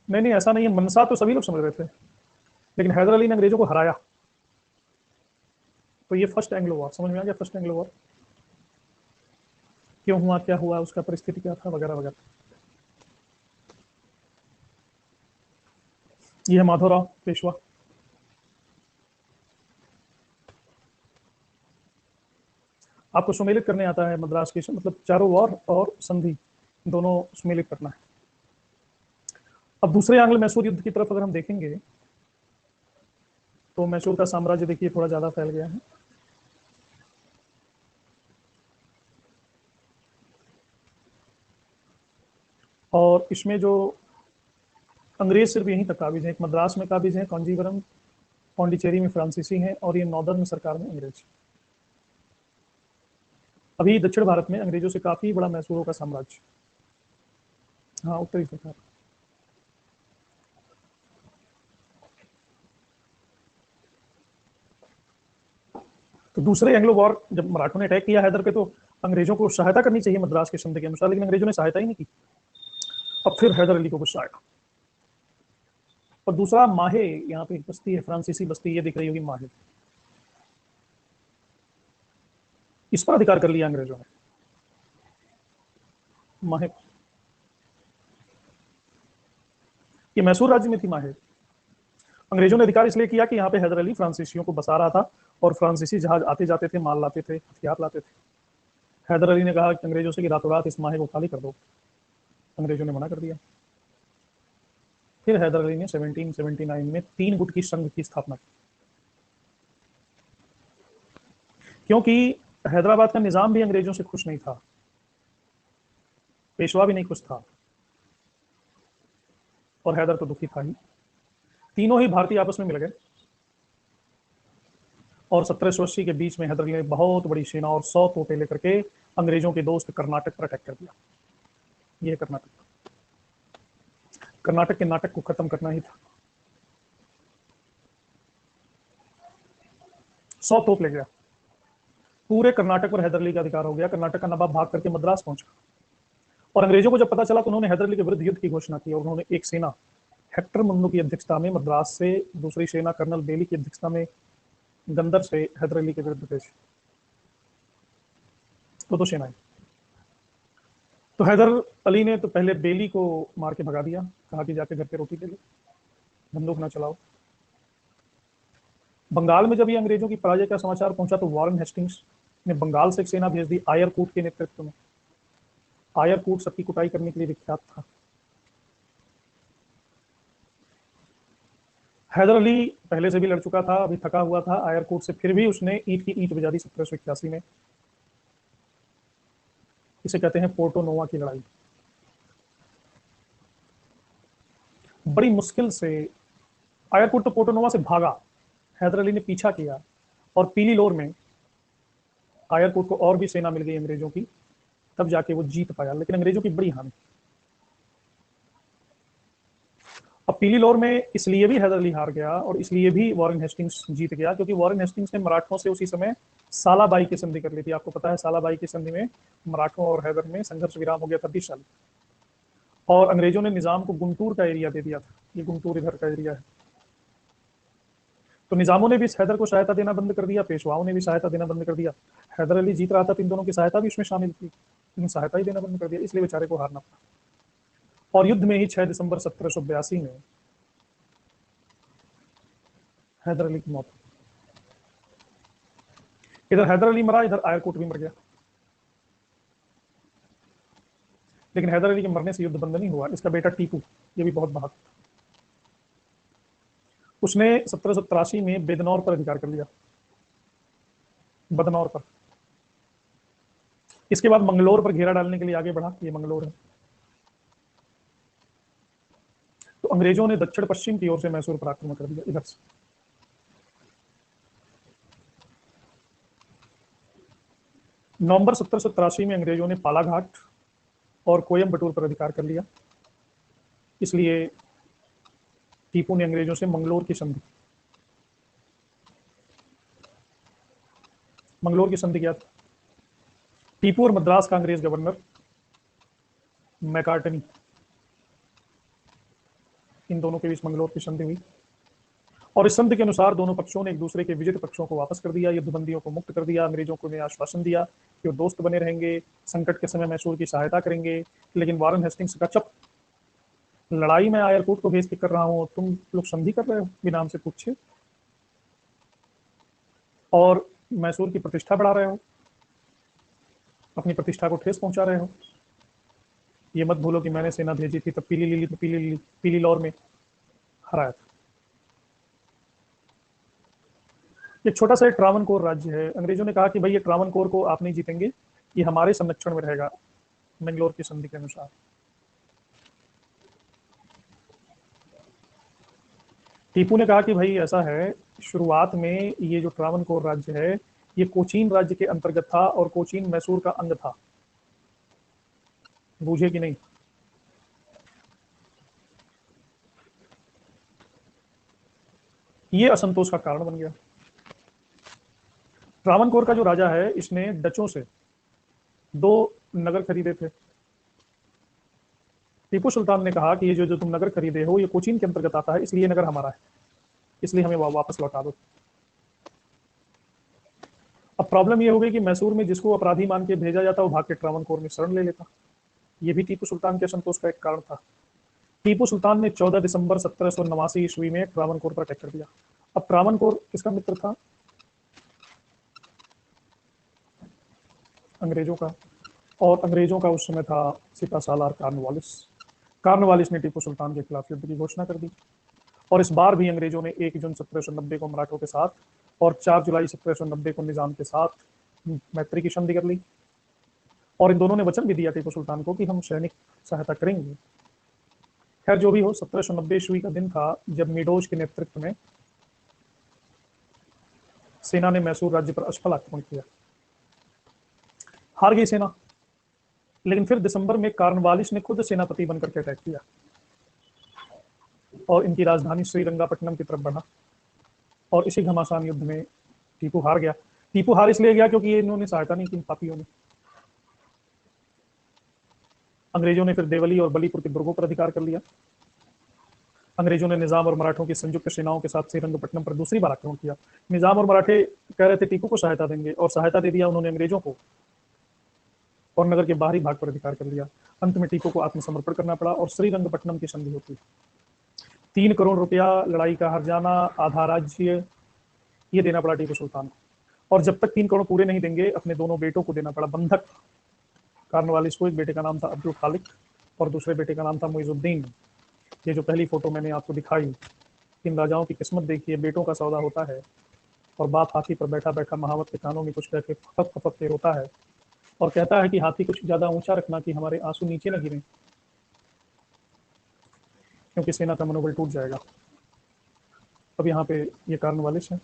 नहीं, ऐसा नहीं है, मनसा तो सभी लोग समझ रहे थे लेकिन हैदर अली ने अंग्रेजों को हराया। तो ये फर्स्ट एंग्लो वॉर समझ में आ गया। फर्स्ट एंग्लो वॉर क्यों हुआ, क्या हुआ, उसका परिस्थिति क्या था, वगैरह वगैरह। ये है माधवराव पेशवा। आपको सुमेलित करने आता है मद्रास की, मतलब चारों वॉर और संधि दोनों सुमेलित करना है। अब दूसरे आंग्ल मैसूर युद्ध की तरफ अगर हम देखेंगे तो मैसूर का साम्राज्य देखिए थोड़ा ज्यादा फैल गया है और इसमें जो अंग्रेज सिर्फ यहीं तक काबिज हैं, एक मद्रास में काबिज हैं, कांजीवरम, पौंडीचेरी में फ्रांसीसी हैं और ये नॉर्दर्न सरकार में अंग्रेज। अभी दक्षिण भारत में अंग्रेजों से काफी बड़ा मैसूरों का साम्राज्य। हाँ, उत्तरी सरकार। तो दूसरे एंग्लो वॉर जब मराठों ने अटैक किया हैदर पे तो अंग्रेजों को सहायता करनी चाहिए मद्रास के संधि के अनुसार, लेकिन अंग्रेजों ने सहायता ही नहीं की। अब फिर हैदर अली को गुस्सा आया। और दूसरा माहे, यहाँ पे एक बस्ती है फ्रांसीसी बस्ती, ये दिख रही होगी माहे, इस पर अधिकार कर लिया अंग्रेजों ने। माहे ये मैसूर राज्य में थी माहे। अंग्रेजों ने अधिकार इसलिए किया कि यहाँ पे हैदर अली फ्रांसीसियों को बसा रहा था और फ्रांसीसी जहाज आते जाते थे, माल लाते थे, हथियार लाते थे। हैदर अली ने कहा कि अंग्रेजों से कि रातों रात इस माहे को खाली कर दो। अंग्रेजों ने मना कर दिया। फिर हैदर अली ने 1779 में 3 गुट की संघ की स्थापना की क्योंकि हैदराबाद का निजाम भी अंग्रेजों से खुश नहीं था, पेशवा भी नहीं खुश था। और हैदर तो दुखी था ही। तीनों ही भारतीय आपस में मिल गए और 1780 के बीच में हैदर अली ने बहुत बड़ी सेना और 100 तोपे लेकर के अंग्रेजों के दोस्त कर्नाटक पर अटैक कर दिया। यह कर्नाटक के नाटक को खत्म करना ही था। 100 तोप ले गया, पूरे कर्नाटक पर हैदर अली का अधिकार हो गया। कर्नाटक का नवाब भाग करके मद्रास पहुंचा और अंग्रेजों को जब पता चला तो उन्होंने हैदर अली के विरुद्ध युद्ध की घोषणा की और उन्होंने एक सेना हेक्टर मुन्नू की अध्यक्षता में मद्रास से, दूसरी सेना कर्नल बेली की अध्यक्षता में गंदर से हैदर अली के विरुद्ध भेजी। तो सेनाएं, तो हैदर अली ने तो पहले बेली को मार के भगा दिया, कहा कि जाके घर पे रोटी ले लो, बंदूक ना चलाओ। बंगाल में जब ये अंग्रेजों की पराजय का समाचार पहुंचा तो वॉरेन हेस्टिंग्स ने बंगाल से एक सेना भेज दी आयर कूट के नेतृत्व में। आयर कूट सबकी कुटाई करने के लिए विख्यात था। हैदर अली पहले से भी लड़ चुका था, अभी थका हुआ था आयर कूट से, फिर भी उसने ईंट की ईंट बजा दी 1781 में। इसे कहते हैं पोर्टो नोवा की लड़ाई। बड़ी मुश्किल से आयर कूट तो पोर्टो नोवा से भागा, हैदर अली ने पीछा किया और पीली लोर में आयर कूट को और भी सेना मिल गई अंग्रेजों की, तब जाके वो जीत पाया, लेकिन अंग्रेजों की बड़ी हानि। अब पीली लोर में इसलिए भी हैदर अली हार गया और इसलिए भी वॉरेन हेस्टिंग्स जीत गया क्योंकि वॉरेन हेस्टिंग्स ने मराठों से उसी समय सालाबाई की संधि कर ली थी। आपको पता है सालाबाई की संधि में मराठों और हैदर में संघर्ष विराम हो गया था 20 साल, और अंग्रेजों ने निजाम को गुंटूर का एरिया दे दिया था। ये गुंटूर इधर का एरिया है। तो निजामों ने भी हैदर को सहायता देना बंद कर दिया, पेशवाओं ने भी सहायता देना बंद कर दिया। हैदर अली जीत रहा था तो इन दोनों की सहायता भी उसमें शामिल थी, लेकिन सहायता ही देना बंद कर दिया, इसलिए बेचारे को हारना पड़ा। और युद्ध में ही 6 दिसंबर 1782 में हैदर अली की मौत। इधर हैदर अली मरा, इधर आयरकोट भी मर गया। लेकिन हैदर अली के मरने से युद्ध बंद नहीं हुआ। इसका बेटा टीपू, ये भी बहुत बहादुर, उसने 1783 में बेदनौर पर अधिकार कर लिया, बदनौर पर। इसके बाद मंगलोर पर घेरा डालने के लिए आगे बढ़ा, ये मंगलोर है। तो अंग्रेजों ने दक्षिण पश्चिम की ओर से मैसूर पर आक्रमण कर दिया इधर से। नवंबर 1783 में अंग्रेजों ने पालाघाट और कोयम्बटूर पर अधिकार कर लिया, इसलिए टीपू ने अंग्रेजों से मंगलोर की संधि, मंगलोर की संधि किया था। टीपू और मद्रास का अंग्रेज गवर्नर मैकार्टनी, इन दोनों के बीच मंगलोर की संधि हुई और इस संधि के अनुसार दोनों पक्षों ने एक दूसरे के विजित पक्षों को वापस कर दिया, युद्धबंदियों को मुक्त कर दिया। अंग्रेजों को ने आश्वासन दिया कि वो दोस्त बने रहेंगे, संकट के समय मैसूर की सहायता करेंगे। लेकिन वॉरेन हेस्टिंग्स का चप, लड़ाई में आयरकूट को भेज के कर रहा हूं, तुम लोग संधि कर रहे हो बिना हमसे पूछे और मैसूर की प्रतिष्ठा बढ़ा रहे हो, अपनी प्रतिष्ठा को ठेस पहुंचा रहे हो। ये मत भूलो कि मैंने सेना भेजी थी तब पीली लौर में हराया था। एक छोटा सा ट्रावनकोर राज्य है। अंग्रेजों ने कहा कि भाई ये ट्रावनकोर को आप नहीं जीतेंगे, ये हमारे संरक्षण में रहेगा मैंगलोर की संधि के अनुसार। टीपू ने कहा कि भाई ऐसा है, शुरुआत में ये जो ट्रावनकोर राज्य है ये कोचीन राज्य के अंतर्गत था और कोचीन मैसूर का अंग था, बूझे कि नहीं। ये असंतोष का कारण बन गया। ट्रावनकोर का जो राजा है इसने डचों से 2 नगर खरीदे थे। टीपू सुल्तान ने कहा कि ये जो तुम नगर खरीदे हो ये कोचीन के अंतर्गत आता है, इसलिए नगर हमारा है, इसलिए हमें वापस लौटा दो। अब प्रॉब्लम ये हो गई कि मैसूर में जिसको अपराधी मान के भेजा जाता वो भाग के ट्रावनकोर में शरण ले लेता। ये भी टीपू सुल्तान के असंतोष का एक कारण था। टीपू सुल्तान ने 14 दिसंबर 1789 ईस्वी में ट्रावनकोर पर अटैक कर दिया। अब ट्रावनकोर किसका मित्र था? अंग्रेजों का, और अंग्रेजों का उस समय था सिपा सालार कार्नवालिस। कार्नवालिस ने टीपू सुल्तान के खिलाफ युद्ध की घोषणा कर दी और इस बार भी अंग्रेजों ने 1 जून 1790 को मराठों के साथ और 4 जुलाई 1790 को निजाम के साथ मैत्री की संधि कर ली और इन दोनों ने वचन भी दिया टीपू सुल्तान को कि हम सैनिक सहायता करेंगे। खैर जो भी हो, 1790 ईस्वी का दिन था जब मीडोज के नेतृत्व में सेना ने मैसूर राज्य पर असफल आक्रमण किया। हार गई सेना, लेकिन फिर दिसंबर में कार्नवालिस ने खुद सेनापति बनकर के अटैक किया और इनकी राजधानी श्रीरंगापट्टनम की तरफ बढ़ा। और इसी घमासान युद्ध में टीपू हार गया। टीपू हार इसलिए गया क्योंकि ये इन्होंने सहायता नहीं की पापियों ने। अंग्रेजों ने फिर देवली और बलीपुर के दुर्गों पर अधिकार कर लिया। अंग्रेजों ने निजाम और मराठों की संयुक्त सेनाओं के साथ श्रीरंगपट्टनम पर दूसरी बार आक्रमण किया। निजाम और मराठे कह रहे थे टीपू को सहायता देंगे, और सहायता दे दिया उन्होंने अंग्रेजों को, और नगर के बाहरी भाग पर अधिकार कर लिया। अंत में टीपू को आत्मसमर्पण करना पड़ा और श्रीरंगपट्टनम की संधि होती है। 3 करोड़ रुपया लड़ाई का हर्जाना, आधा राज्य, ये देना पड़ा टीपू सुल्तान को। और जब तक 3 करोड़ पूरे नहीं देंगे, अपने दोनों बेटों को देना पड़ा बंधक। कार्नवालिस को एक बेटे का नाम था अब्दुल खालिक और दूसरे बेटे का नाम था मुइजुद्दीन। ये जो पहली फोटो मैंने आपको दिखाई, इन राजाओं की किस्मत देखिए, बेटों का सौदा होता है और बाप हाथी पर बैठा बैठा महावत के कानों में कुछ कह के फपक फपक के रोता है और कहता है कि हाथी कुछ ज्यादा ऊंचा रखना कि हमारे आंसू नीचे न गिरे, क्योंकि सेना का मनोबल टूट जाएगा। अब यहाँ पे ये कार्नवालिस है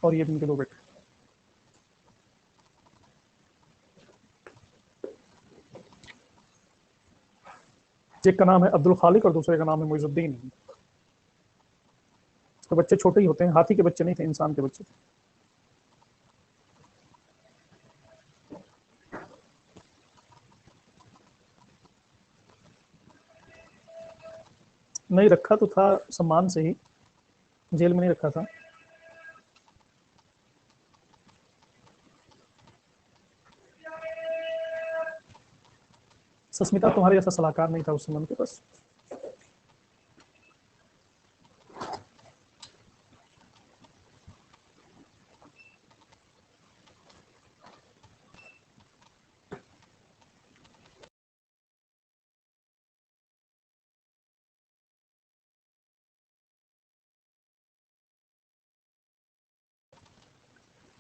और ये इनके दो बेटे। एक का नाम है अब्दुल खालिक और दूसरे का नाम है मुइजुद्दीन। तो बच्चे छोटे ही होते हैं, हाथी के बच्चे नहीं थे, इंसान के बच्चे थे। नहीं रखा तो था सम्मान से ही, जेल में नहीं रखा था। सस्मिता तुम्हारे जैसा सलाहकार नहीं था उस समय उनके पास।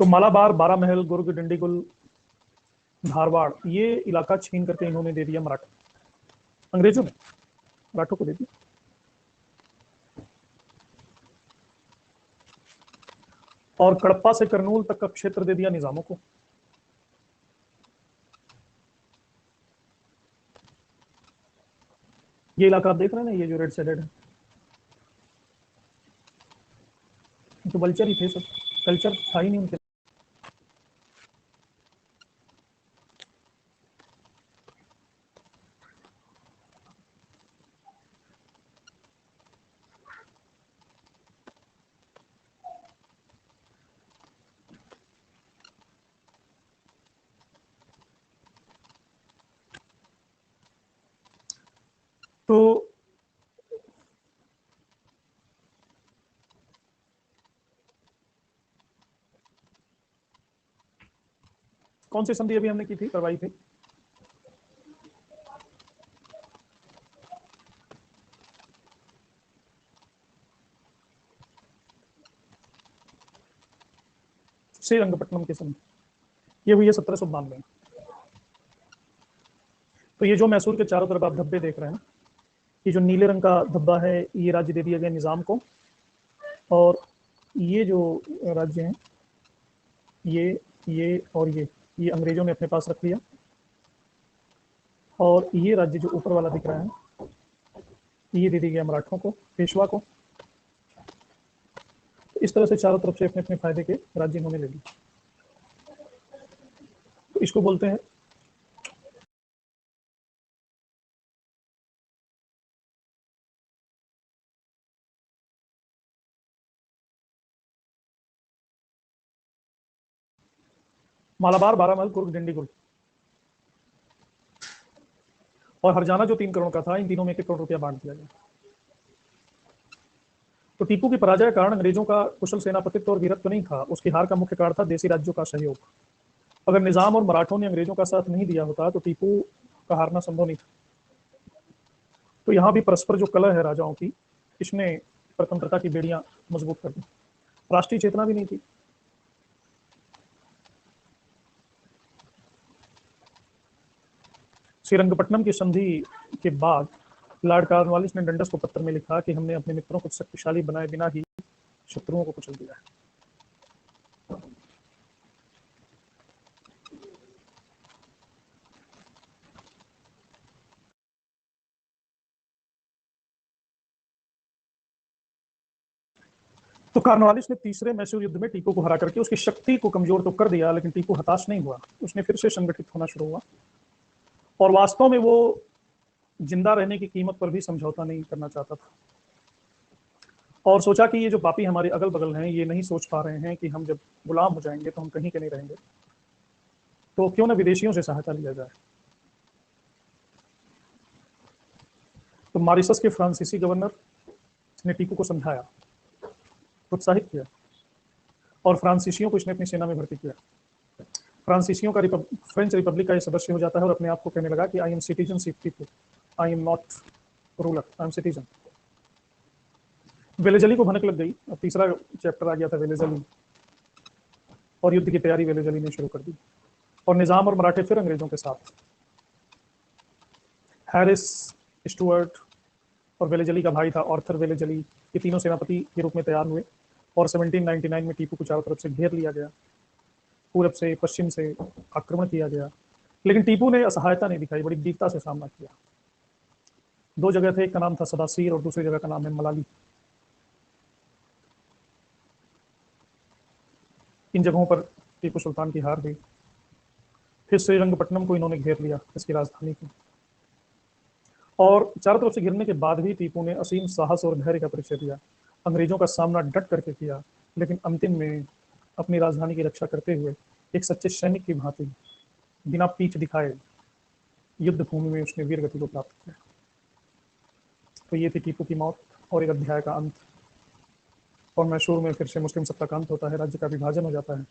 तो मालाबार, बारामहल, गुर्ग, डिंडीगुल, धारवाड़, ये इलाका छीन करके इन्होंने दे दिया मराठा, अंग्रेजों ने मराठों को दे दिया। और कड़प्पा से करनूल तक का क्षेत्र दे दिया निजामों को। ये इलाका आप देख रहे हैं ना, ये जो रेड शेडेड है, तो वल्चर ही थे सब, कल्चर था ही नहीं उनके। तो कौन सी संधि अभी हमने की थी, करवाई थी? श्रीरंगपट्टनम की संधि, ये हुई है 1792 में। तो ये जो मैसूर के चारों तरफ आप धब्बे देख रहे हैं, ये जो नीले रंग का धब्बा है, ये राज्य दे दिया गया निजाम को। और ये जो राज्य हैं, ये और ये अंग्रेजों ने अपने पास रख लिया। और ये राज्य जो ऊपर वाला दिख रहा है, ये दे दिया गया मराठों को, पेशवा को। इस तरह से चारों तरफ से अपने अपने फायदे के राज्य इन्होंने ले लिए। तो इसको बोलते हैं मालाबार, बारामल, कुर्ग, डिंडीगुल और हरजाना जो 3 करोड़ का था, इन तीनों में 1 करोड़ रुपया बांट दिया गया। तो टीपू की पराजय का कारण अंग्रेजों का कुशल सेनापतित्व और वीरत्व नहीं था, उसकी हार का मुख्य कारण था देसी राज्यों का सहयोग। अगर निजाम और मराठों ने अंग्रेजों का साथ नहीं दिया होता तो टीपू का हारना संभव नहीं था। तो यहाँ भी परस्पर जो कलह है राजाओं की, इसने स्वतंत्रता की बेड़ियां मजबूत कर दी। राष्ट्रीय चेतना भी नहीं थी। श्रीरंगपट्टनम की संधि के बाद लॉर्ड कॉर्नवालिस ने डंडस को पत्र में लिखा कि हमने अपने मित्रों को शक्तिशाली बनाए बिना ही शत्रुओं को कुचल दिया है। तो कॉर्नवालिस ने तीसरे मैसूर युद्ध में टीपू को हरा करके उसकी शक्ति को कमजोर तो कर दिया, लेकिन टीपू हताश नहीं हुआ। उसने फिर से संगठित होना शुरू हुआ और वास्तव में वो जिंदा रहने की कीमत पर भी समझौता नहीं करना चाहता था और सोचा कि ये जो पापी हमारे अगल बगल हैं, ये नहीं सोच पा रहे हैं कि हम जब गुलाम हो जाएंगे तो हम कहीं के नहीं रहेंगे, तो क्यों ना विदेशियों से सहायता लिया जाए। तो मॉरिशस के फ्रांसीसी गवर्नर ने टीपू को समझाया, प्रोत्साहित किया और फ्रांसीसियों को इसने अपनी सेना में भर्ती किया। फ्रांसीसियों का फ्रेंच रिपब्लिक का ये सदस्य हो जाता है और अपने आप को कहने लगा कि I am citizenship Tipu, I am not ruler, I am citizen. Wellesley को भनक लग गई। अब तीसरा चैप्टर आ गया था वेलेजली, और युद्ध की तैयारी वेलेजली ने शुरू कर दी और निजाम और मराठे फिर अंग्रेजों के साथ। हैरिस, स्टुअर्ट और वेलेजली का भाई था ऑर्थर वेलेजली, ये तीनों सेनापति के रूप में तैयार हुए और 1799 में टीपू को चारों तरफ से घेर लिया गया। पूरब से पश्चिम से आक्रमण किया गया, लेकिन टीपू ने असहायता नहीं दिखाई, बड़ी दीनता से सामना किया। दो जगह थे, एक का नाम था सदासीर और दूसरी जगह का नाम है मलाली। इन जगहों पर टीपू सुल्तान की हार हुई। फिर श्रीरंगपट्टनम को इन्होंने घेर लिया, इसकी राजधानी को, और चारों तरफ से घिरने के बाद भी टीपू ने असीम साहस और धैर्य का परिचय दिया। अंग्रेजों का सामना डट करके किया, लेकिन अंतिम में अपनी राजधानी की रक्षा करते हुए एक सच्चे सैनिक की भांति बिना पीठ दिखाए युद्ध भूमि में उसने वीर गति को प्राप्त किया। तो ये थी टीपू की मौत और एक अध्याय का अंत। और मैसूर में फिर से मुस्लिम सत्ता का अंत होता है, राज्य का विभाजन हो जाता है।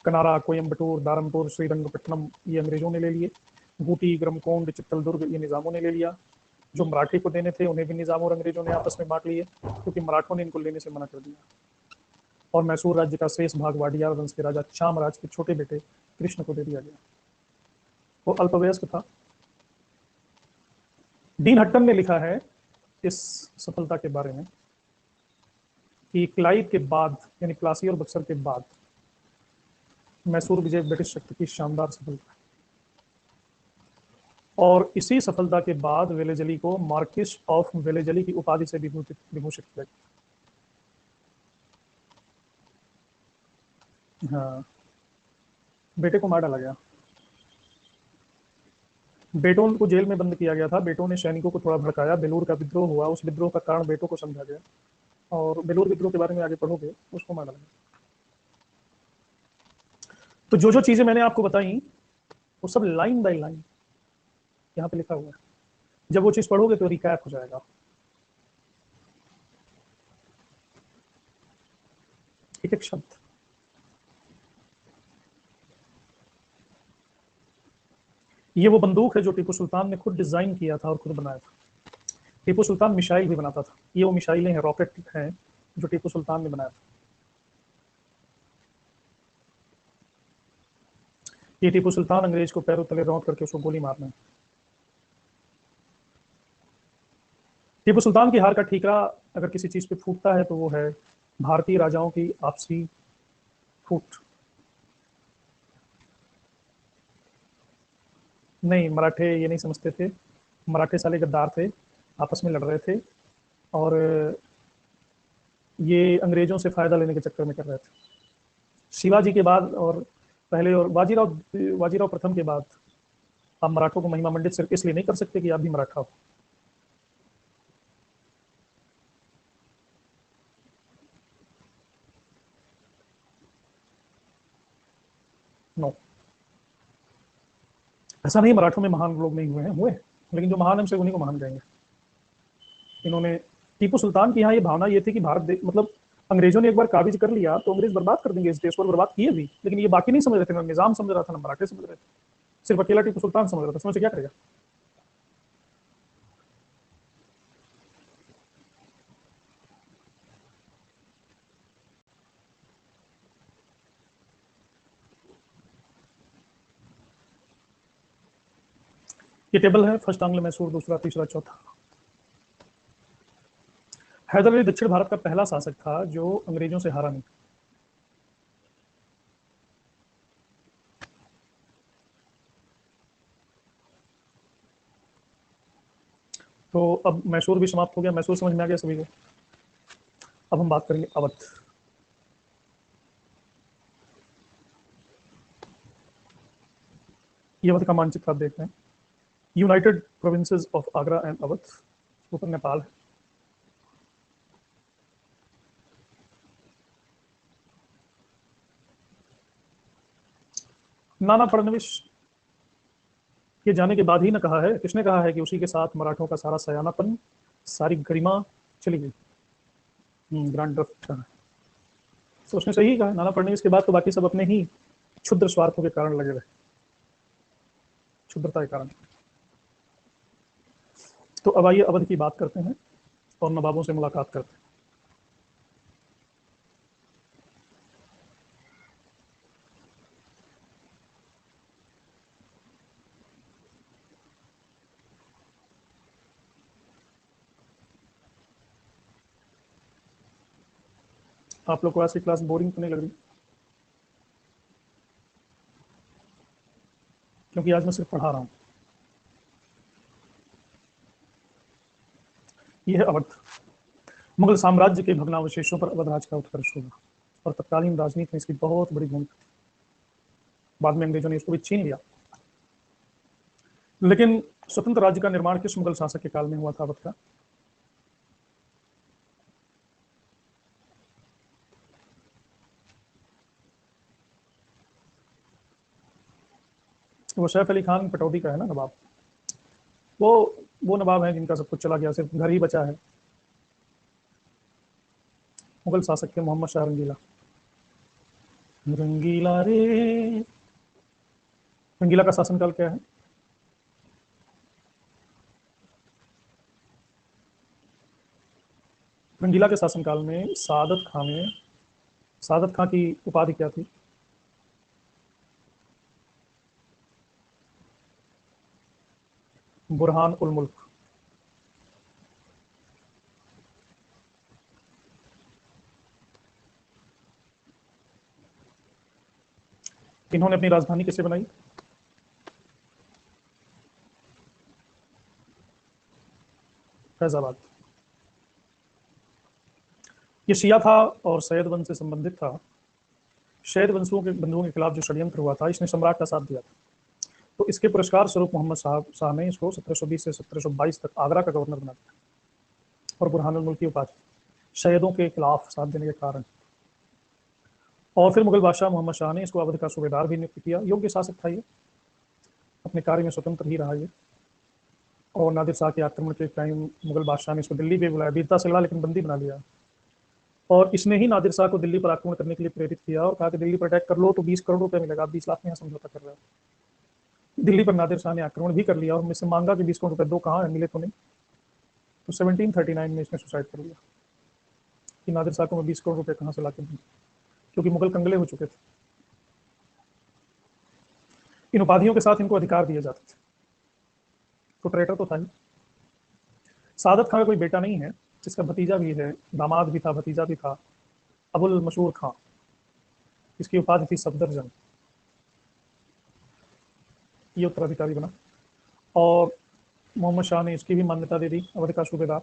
कनारा, कोयम्बटूर, दारमपुर, श्रीरंगपट्टनम ये अंग्रेजों ने ले लिए। बूटी, ग्रमकोंड, चित्तलदुर्ग ये निजामों ने ले लिया। जो मराठी को देने थे उन्हें भी निजाम और अंग्रेजों ने आपस में बांट लिए, क्योंकि मराठों ने इनको लेने से मना कर दिया। और मैसूर राज्य का शेष भाग वाडियार वंश के राजा चामराज के छोटे बेटे कृष्ण को दे दिया गया। वो अल्पवयस्क था। डीन हट्टन ने लिखा है इस सफलता के बारे में कि क्लाइव के बाद, यानी प्लासी और बक्सर के बाद, मैसूर विजय ब्रिटिश शक्ति की शानदार सफलता है। और इसी सफलता के बाद वेलेजली को मार्किस ऑफ वेलेजली की उपाधि से विभूषित किया गया। हाँ, बेटे को मार डाला गया। बेटों को जेल में बंद किया गया था। बेटों ने सैनिकों को थोड़ा भड़काया, बेलूर का विद्रोह हुआ, उस विद्रोह का कारण बेटों को समझा गया और बेलूर विद्रोह के बारे में आगे पढ़ोगे, उसको मार डाला गया। तो जो जो चीजें मैंने आपको बताई वो सब लाइन बाय लाइन यहाँ पे लिखा हुआ है। जब वो चीज पढ़ोगे तो रिकैप हो जाएगा। एक एक शब्द। ये वो बंदूक है जो टीपू सुल्तान ने खुद डिजाइन किया था और खुद बनाया था। टीपू सुल्तान मिसाइल भी बनाता था। ये वो मिसाइलें हैं, रॉकेट हैं जो टीपू सुल्तान ने बनाया था। ये टीपू सुल्तान अंग्रेज को पैरों तले रौंद करके उसको गोली मारना है। टीपू सुल्तान की हार का ठीकरा अगर किसी चीज पे फूटता है तो वो है भारतीय राजाओं की आपसी फूट। नहीं, मराठे ये नहीं समझते थे। मराठे साले गद्दार थे, आपस में लड़ रहे थे और ये अंग्रेजों से फायदा लेने के चक्कर में कर रहे थे। शिवाजी के बाद और पहले और बाजीराव प्रथम के बाद आप मराठों को महिमा मंडित सिर्फ इसलिए नहीं कर सकते कि आप भी मराठा हो। नो, ऐसा नहीं मराठों में महान लोग नहीं हुए हैं, हुए, लेकिन जो महान है सिर्फ उन्हीं को महान कहेंगे। इन्होंने, टीपू सुल्तान की यहाँ ये भावना ये थी कि मतलब अंग्रेजों ने एक बार काबिज कर लिया तो अंग्रेज बर्बाद कर देंगे इस देश को, बर्बाद किए भी, लेकिन ये बाकी नहीं समझ रहे थे। ना निजाम समझ रहा था, ना मराठे समझ रहे थे, सिर्फ अकेला टीपू सुल्तान समझ रहा था। समझ क्या करेगा। ये टेबल है, फर्स्ट आंग्ल मैसूर, दूसरा, तीसरा, चौथा। हैदर अली दक्षिण भारत का पहला शासक था जो अंग्रेजों से हारा नहीं। तो अब मैसूर भी समाप्त हो गया, मैसूर समझ में आ गया सभी को। अब हम बात करेंगे अवध। ये अवध का मानचित्र आप देख रहे हैं, United provinces of Agra and Awadh, ऊपर नेपाल है। नाना फडणवीस के जाने के बाद ही ना कहा है, किसने कहा है कि उसी के साथ मराठों का सारा सयानापन, सारी गरिमा चली गई। ग्रांड ड्राफ्ट, तो उसने सही कहा। नाना फडणवीस के बाद तो बाकी सब अपने ही क्षुद्र स्वार्थों के कारण लगे रहे, क्षुद्रता के कारण। तो अब आइए अवध की बात करते हैं और नवाबों से मुलाकात करते हैं। आप लोग को आज की क्लास बोरिंग तो नहीं लग रही? क्योंकि आज मैं सिर्फ पढ़ा रहा हूँ। यह है अवध। मुगल साम्राज्य के भग्नावशेषों पर अवध राज का उत्कर्ष हुआ और तत्कालीन राजनीति में इसकी बहुत बड़ी भूमिका थी। बाद में अंग्रेजों ने इसको भी छीन लिया, लेकिन स्वतंत्र राज्य का निर्माण किस मुगल शासक के काल में हुआ था अवध का? वो सैफ अली खान पटौदी का है ना नवाब। वो वो नवाब है जिनका सब कुछ चला गया, सिर्फ घर ही बचा है। मुगल शासक थे मोहम्मद शाह रंगीला। रंगीला रे, रंगीला का शासनकाल क्या है? रंगीला के शासनकाल में सादत खां की उपाधि क्या थी? बुरहान उल मुल्क। इन्होंने अपनी राजधानी किसे बनाई? फैजाबाद। ये शिया था और सैयद वंश से संबंधित था। शैद वंशों के बंधुओं के खिलाफ जो षड्यंत्र हुआ था, इसने सम्राट का साथ दिया था। तो इसके पुरस्कार स्वरूप मोहम्मद शाह ने इसको 1720 से 1722 तक आगरा का गवर्नर बना दिया और बुरहानुल मुल्क की उपाधि, शैयदों के खिलाफ साथ देने के कारण। और फिर मुगल बादशाह मोहम्मद शाह ने इसको अवध का सूबेदार भी नियुक्त किया। योग्य शासक था ये, अपने कार्य में स्वतंत्र ही रहा ये। और नादिर शाह के आक्रमण के टाइम मुगल बादशाह ने इसको दिल्ली भी बुलाया, वीरता से लड़ा लेकिन बंदी बना लिया। और इसने ही नादिर शाह को दिल्ली पर आक्रमण करने के लिए प्रेरित किया और कहा कि दिल्ली पर अटैक कर लो तो 20 करोड़ रुपए मिलेगा, आप 20 लाख में यहाँ समझौता कर रहे हो। दिल्ली पर नादिर शाह ने आक्रमण भी कर लिया और मुझसे मांगा कि 20 करोड़ रुपए दो, कहाँ है, मिले तो नहीं। तो 1739 में इसने सुसाइड कर लिया कि नादिर शाह को मैं 20 करोड़ रुपए कहाँ से ला के दूँ, क्योंकि मुगल कंगले हो चुके थे। इन उपाधियों के साथ इनको अधिकार दिए जाते थे। तो ट्रेटर तो था ही। सादत खां का कोई बेटा नहीं है, जिसका भतीजा भी है, दामाद भी था, भतीजा भी था, अबुल मशहूर खां। इसकी उपाधि थी सफदरजंग। ये उत्तराधिकारी बना और मोहम्मद शाह ने इसकी भी मान्यता दे दी, अवध का सूबेदार।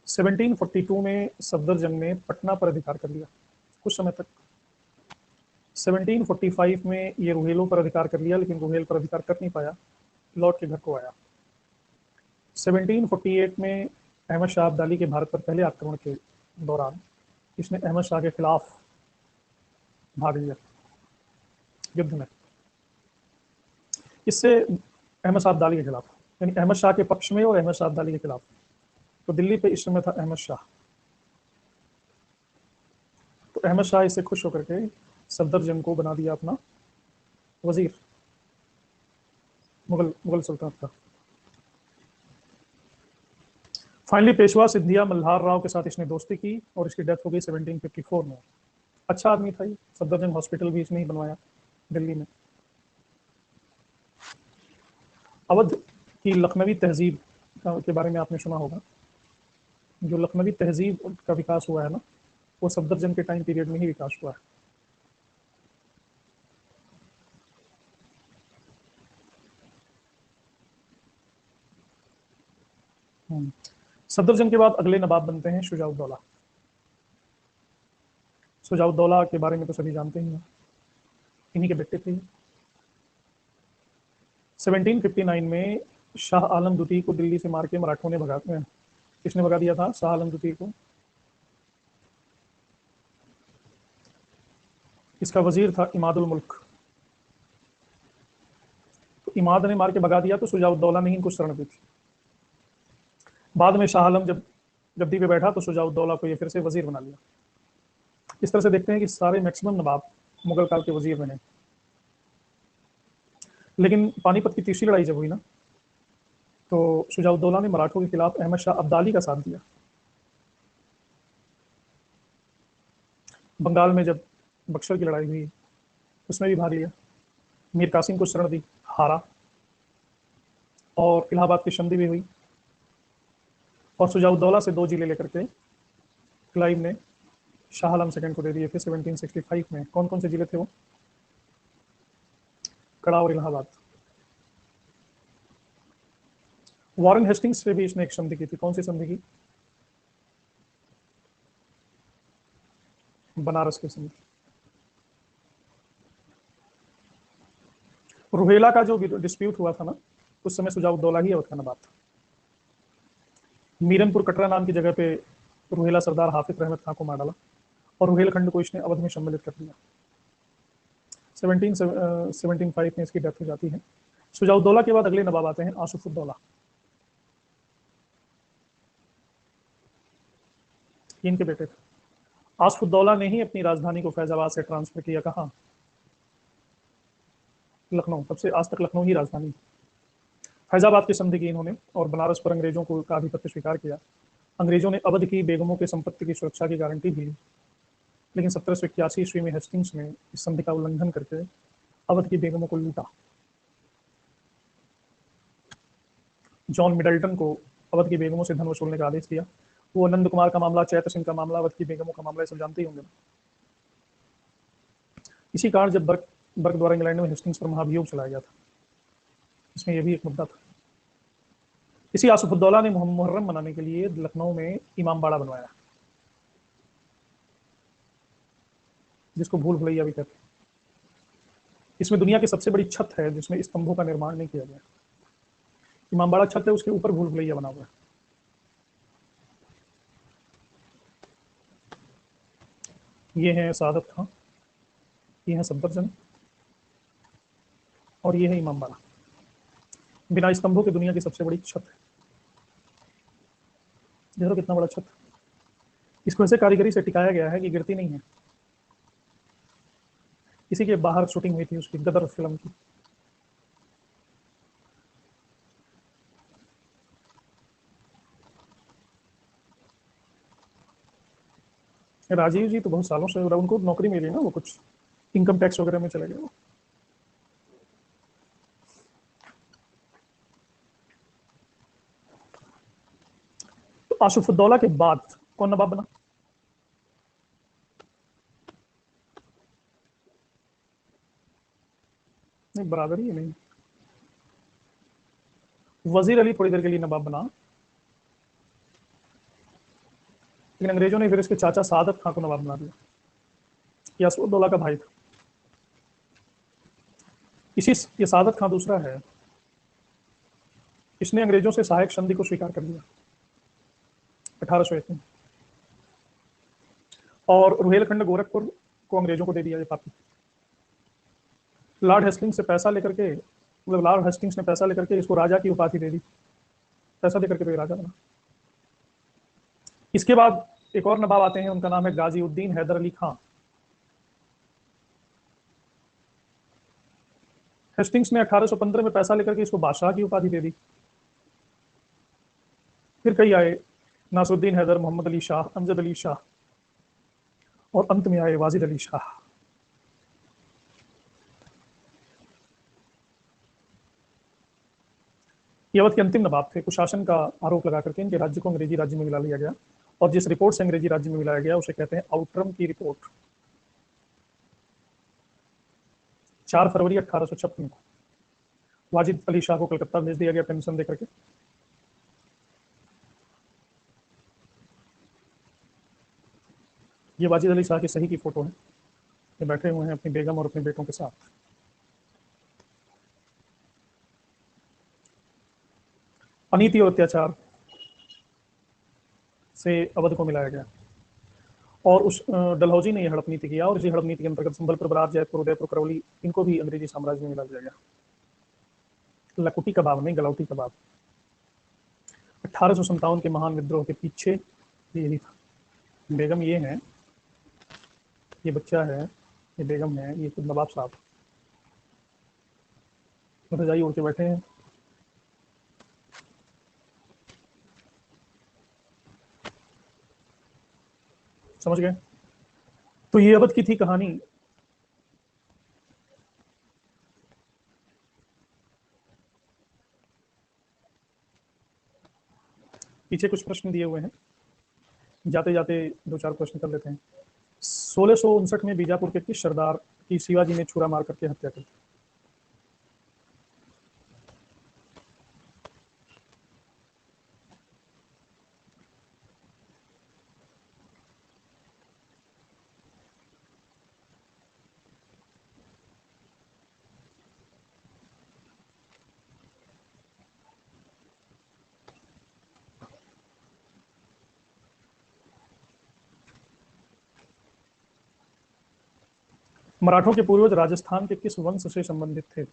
1742 में सफदरजंग ने पटना पर अधिकार कर लिया कुछ समय तक। 1745 में ये रुहेलों पर अधिकार कर लिया, लेकिन रुहेल पर अधिकार कर नहीं पाया, लौट के घर को आया। 1748 में अहमद शाह अब्दाली के भारत पर पहले आक्रमण के दौरान इसने अहमद शाह के खिलाफ भाग लिया युद्ध में। इससे अहमद शाह अब्दाली के खिलाफ, यानी अहमद शाह के पक्ष में और अहमद शाह अब्दाली के खिलाफ। तो दिल्ली पे इस समय था अहमद शाह। तो अहमद शाह इससे खुश होकर के सफदरजंग को बना दिया अपना वजीर, मुगल सुल्तानत का। फाइनली पेशवा सिंधिया मल्हार राव के साथ इसने दोस्ती की और इसकी डेथ हो गई 1754 में। अच्छा आदमी था ये। सफदरजंग हॉस्पिटल भी इसने ही बनवाया दिल्ली में। अवध की लखनवी तहजीब के बारे में आपने सुना होगा। जो लखनवी तहजीब का विकास हुआ है ना, वो सफदरजंग के टाइम पीरियड में ही विकास हुआ है। सफदरजंग के बाद अगले नवाब बनते हैं शुजाउद्दौला। शुजाउद्दौला के बारे में तो सभी जानते ही हैं, इन्हीं के बेटे थे। 1759 में शाह आलम द्वितीय को दिल्ली से मार के मराठों ने भगा, किसने भगा दिया था शाह आलम द्वितीय को? इसका वजीर था इमादुल मुल्क। तो इमाद ने मार के भगा दिया, तो शुजाउद्दौला ने ही इनको शरण दी थी। बाद में शाह आलम जब गद्दी पे बैठा तो शुजाउद्दौला को ये फिर से वजीर बना लिया। इस तरह से देखते हैं कि सारे मैक्सिमम नवाब मुगल काल के वजीर बने। लेकिन पानीपत की तीसरी लड़ाई जब हुई ना, तो शुजाउद्दौला ने मराठों के खिलाफ अहमद शाह अब्दाली का साथ दिया। बंगाल में जब बक्सर की लड़ाई हुई, उसमें भी भाग लिया। मीर कासिम को शरण दी, हारा। और इलाहाबाद की संधि भी हुई, और शुजाउद्दौला से 2 जिले लेकर के क्लाइव ने शाह आलम सेकंड को दे दिए थे 1765 में। कौन कौन से जिले थे वो? कड़ा और इलाहाबाद। वॉरेन हेस्टिंग्स से भी इसने एक संधि की थी। कौन सी संधि की? बनारस की संधि। रुहेला का जो डिस्प्यूट हुआ था ना, उस समय शुजाउद्दौला ही अवध का नवाब था। मीरनपुर कटरा नाम की जगह पे रुहेला सरदार हाफिज रहमत खां को मार डाला, और रुहेलखंड को इसने अवध में सम्मिलित कर दिया। 1775 में इसकी डेथ हो जाती है। शुजाउद्दौला के बाद अगले नवाब आते हैं आसुफुद्दौला। इनके बेटे थे। आसफुद्दौला ने ही अपनी राजधानी को फैजाबाद से ट्रांसफर किया। कहाँ? लखनऊ। तब से आज तक लखनऊ ही राजधानी। फैजाबाद की संधि की इन्होंने, और बनारस पर अंग्रेजों को का आधिपत्य स्वीकार किया। अंग्रेजों ने अवध की बेगमों के संपत्ति की सुरक्षा की गारंटी दी, लेकिन 1781 ईस्वी में हेस्टिंग्स ने इस संधि का उल्लंघन करके अवध की बेगमों को लूटा। जॉन मिडल्टन को अवध की बेगमों से धन वसूलने का आदेश दिया। वो नंद कुमार का मामला, चैत्र सिंह का मामला, अवध की बेगमों का मामला, ये सब जानते ही होंगे। इसी कारण जब बर्क द्वारा इंग्लैंड में हेस्टिंग्स पर महाभियोग चलाया गया था, इसमें यह भी एक मुद्दा था। इसी आसफुद्दौला ने मुहर्रम मनाने के लिए लखनऊ में इमामबाड़ा बनवाया, जिसको भूल भुलैया भी कहते हैं। इसमें दुनिया की सबसे बड़ी छत है जिसमें स्तंभों का निर्माण नहीं किया गया। इमामबाड़ा छत है, उसके ऊपर भूल भुलैया बना हुआ है। ये है सादत खां, ये है सफदरजंग, और ये है इमामबाड़ा। बिना स्तंभों के दुनिया की सबसे बड़ी छत है। देखो कितना बड़ा छत। इसको ऐसे कारीगरी से टिकाया गया है कि गिरती नहीं है। इसी के बाहर शूटिंग हुई थी उसकी, गदर फिल्म की। राजीव जी तो बहुत सालों से उनको नौकरी मिली ना, वो कुछ इनकम टैक्स वगैरह में चले गए वो। तो आसुफुद्दौला के बाद कौन नवाब बना? नहीं, बराबर ही नहीं। वजीर अली थोड़ी देर के लिए नवाब बना, लेकिन अंग्रेजों ने फिर इसके चाचा सादत खां को नवाब बना दिया। ये आसफुद्दौला का भाई था। इसी ये सादत खां दूसरा है, इसने अंग्रेजों से सहायक संधि को स्वीकार कर लिया 1801 में, और रुहेलखंड गोरखपुर को अंग्रेजों को दे दिया। ये पापी लॉर्ड हेस्टिंग्स से पैसा लेकर के, मतलब लॉर्ड हेस्टिंग्स ने पैसा लेकर के इसको राजा की उपाधि दे दी। पैसा देकर के तो ये राजा बना। इसके बाद एक और नवाब आते हैं, उनका नाम है गाजीउद्दीन हैदर अली खां। हेस्टिंग्स ने 1815 में पैसा लेकर के इसको बादशाह की उपाधि दे दी। फिर कई आए, नासरुद्दीन हैदर, मोहम्मद अली शाह, अमजद अली शाह, और अंत में आए वाजिद अली शाह। ये अवध के अंतिम नवाब थे। कुशासन का आरोप लगा करके इनके राज्य को अंग्रेजी राज्य में मिला लिया गया, और जिस रिपोर्ट से अंग्रेजी राज्य में मिलाया गया उसे कहते हैं आउटरम की रिपोर्ट। 4 फरवरी 1856 को वाजिद अली शाह को कलकत्ता भेज दिया गया पेंशन देकर के। ये वाजिद अली शाह की सही की फोटो है, ये बैठे हुए हैं अपनी बेगम और अपने बेटों के साथ। अनीति और अत्याचार से अवध को मिलाया गया, और उस डलहौजी ने यह हड़प नीति किया, और इसी हड़प नीति के अंतर्गत संबलपुर, बरार, जयपुर, उदयपुर, करौली, इनको भी अंग्रेजी साम्राज्य में मिला दिया गया। लकुटी कबाब नहीं, गलौटी कबाब। 1857 के महान विद्रोह के पीछे यही था। बेगम ये है, ये बच्चा है, ये बेगम है, ये खुद नवाब साहब रजाई उड़ के बैठे हैं। समझ गए? तो ये अवध की थी कहानी। पीछे कुछ प्रश्न दिए हुए हैं, जाते जाते 2-4 प्रश्न कर लेते हैं। 1659 में बीजापुर के किस सरदार की शिवाजी ने छुरा मार करके हत्या कर दी? मराठों के पूर्वज राजस्थान के किस वंश से संबंधित थे?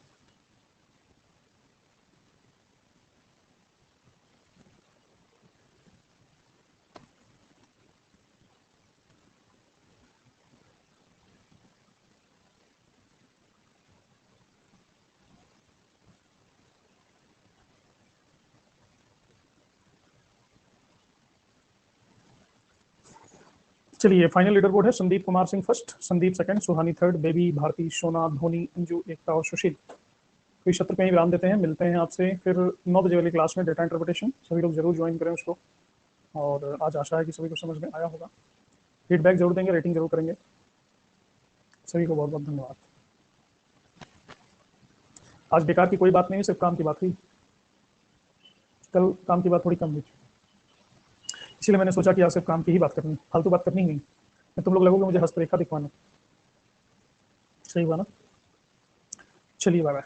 चलिए, फाइनल लीडर बोर्ड है। संदीप कुमार सिंह फर्स्ट, संदीप सेकंड, सुहानी थर्ड, बेबी, भारती, सोना, धोनी, अंजू, एकता और सुशील। तो इस सत्र पे ही विराम देते हैं, मिलते हैं आपसे फिर 9 बजे वाली क्लास में डेटा इंटरप्रिटेशन। सभी लोग जरूर ज्वाइन करें उसको, और आज आशा है कि सभी को समझ में आया होगा। फीडबैक जरूर देंगे, रेटिंग जरूर करेंगे। सभी को बहुत बहुत धन्यवाद। आज बेकार की कोई बात नहीं, सिर्फ काम की बात हुई। कल काम की बात थोड़ी कम हुई, इसलिए मैंने सोचा कि आज सिर्फ काम की ही बात करनी, फालतू बात करनी ही नहीं। तुम लोग लगोगे मुझे हस्तरेखा दिखवाना। सही हुआ ना? चलिए, बाय बाय।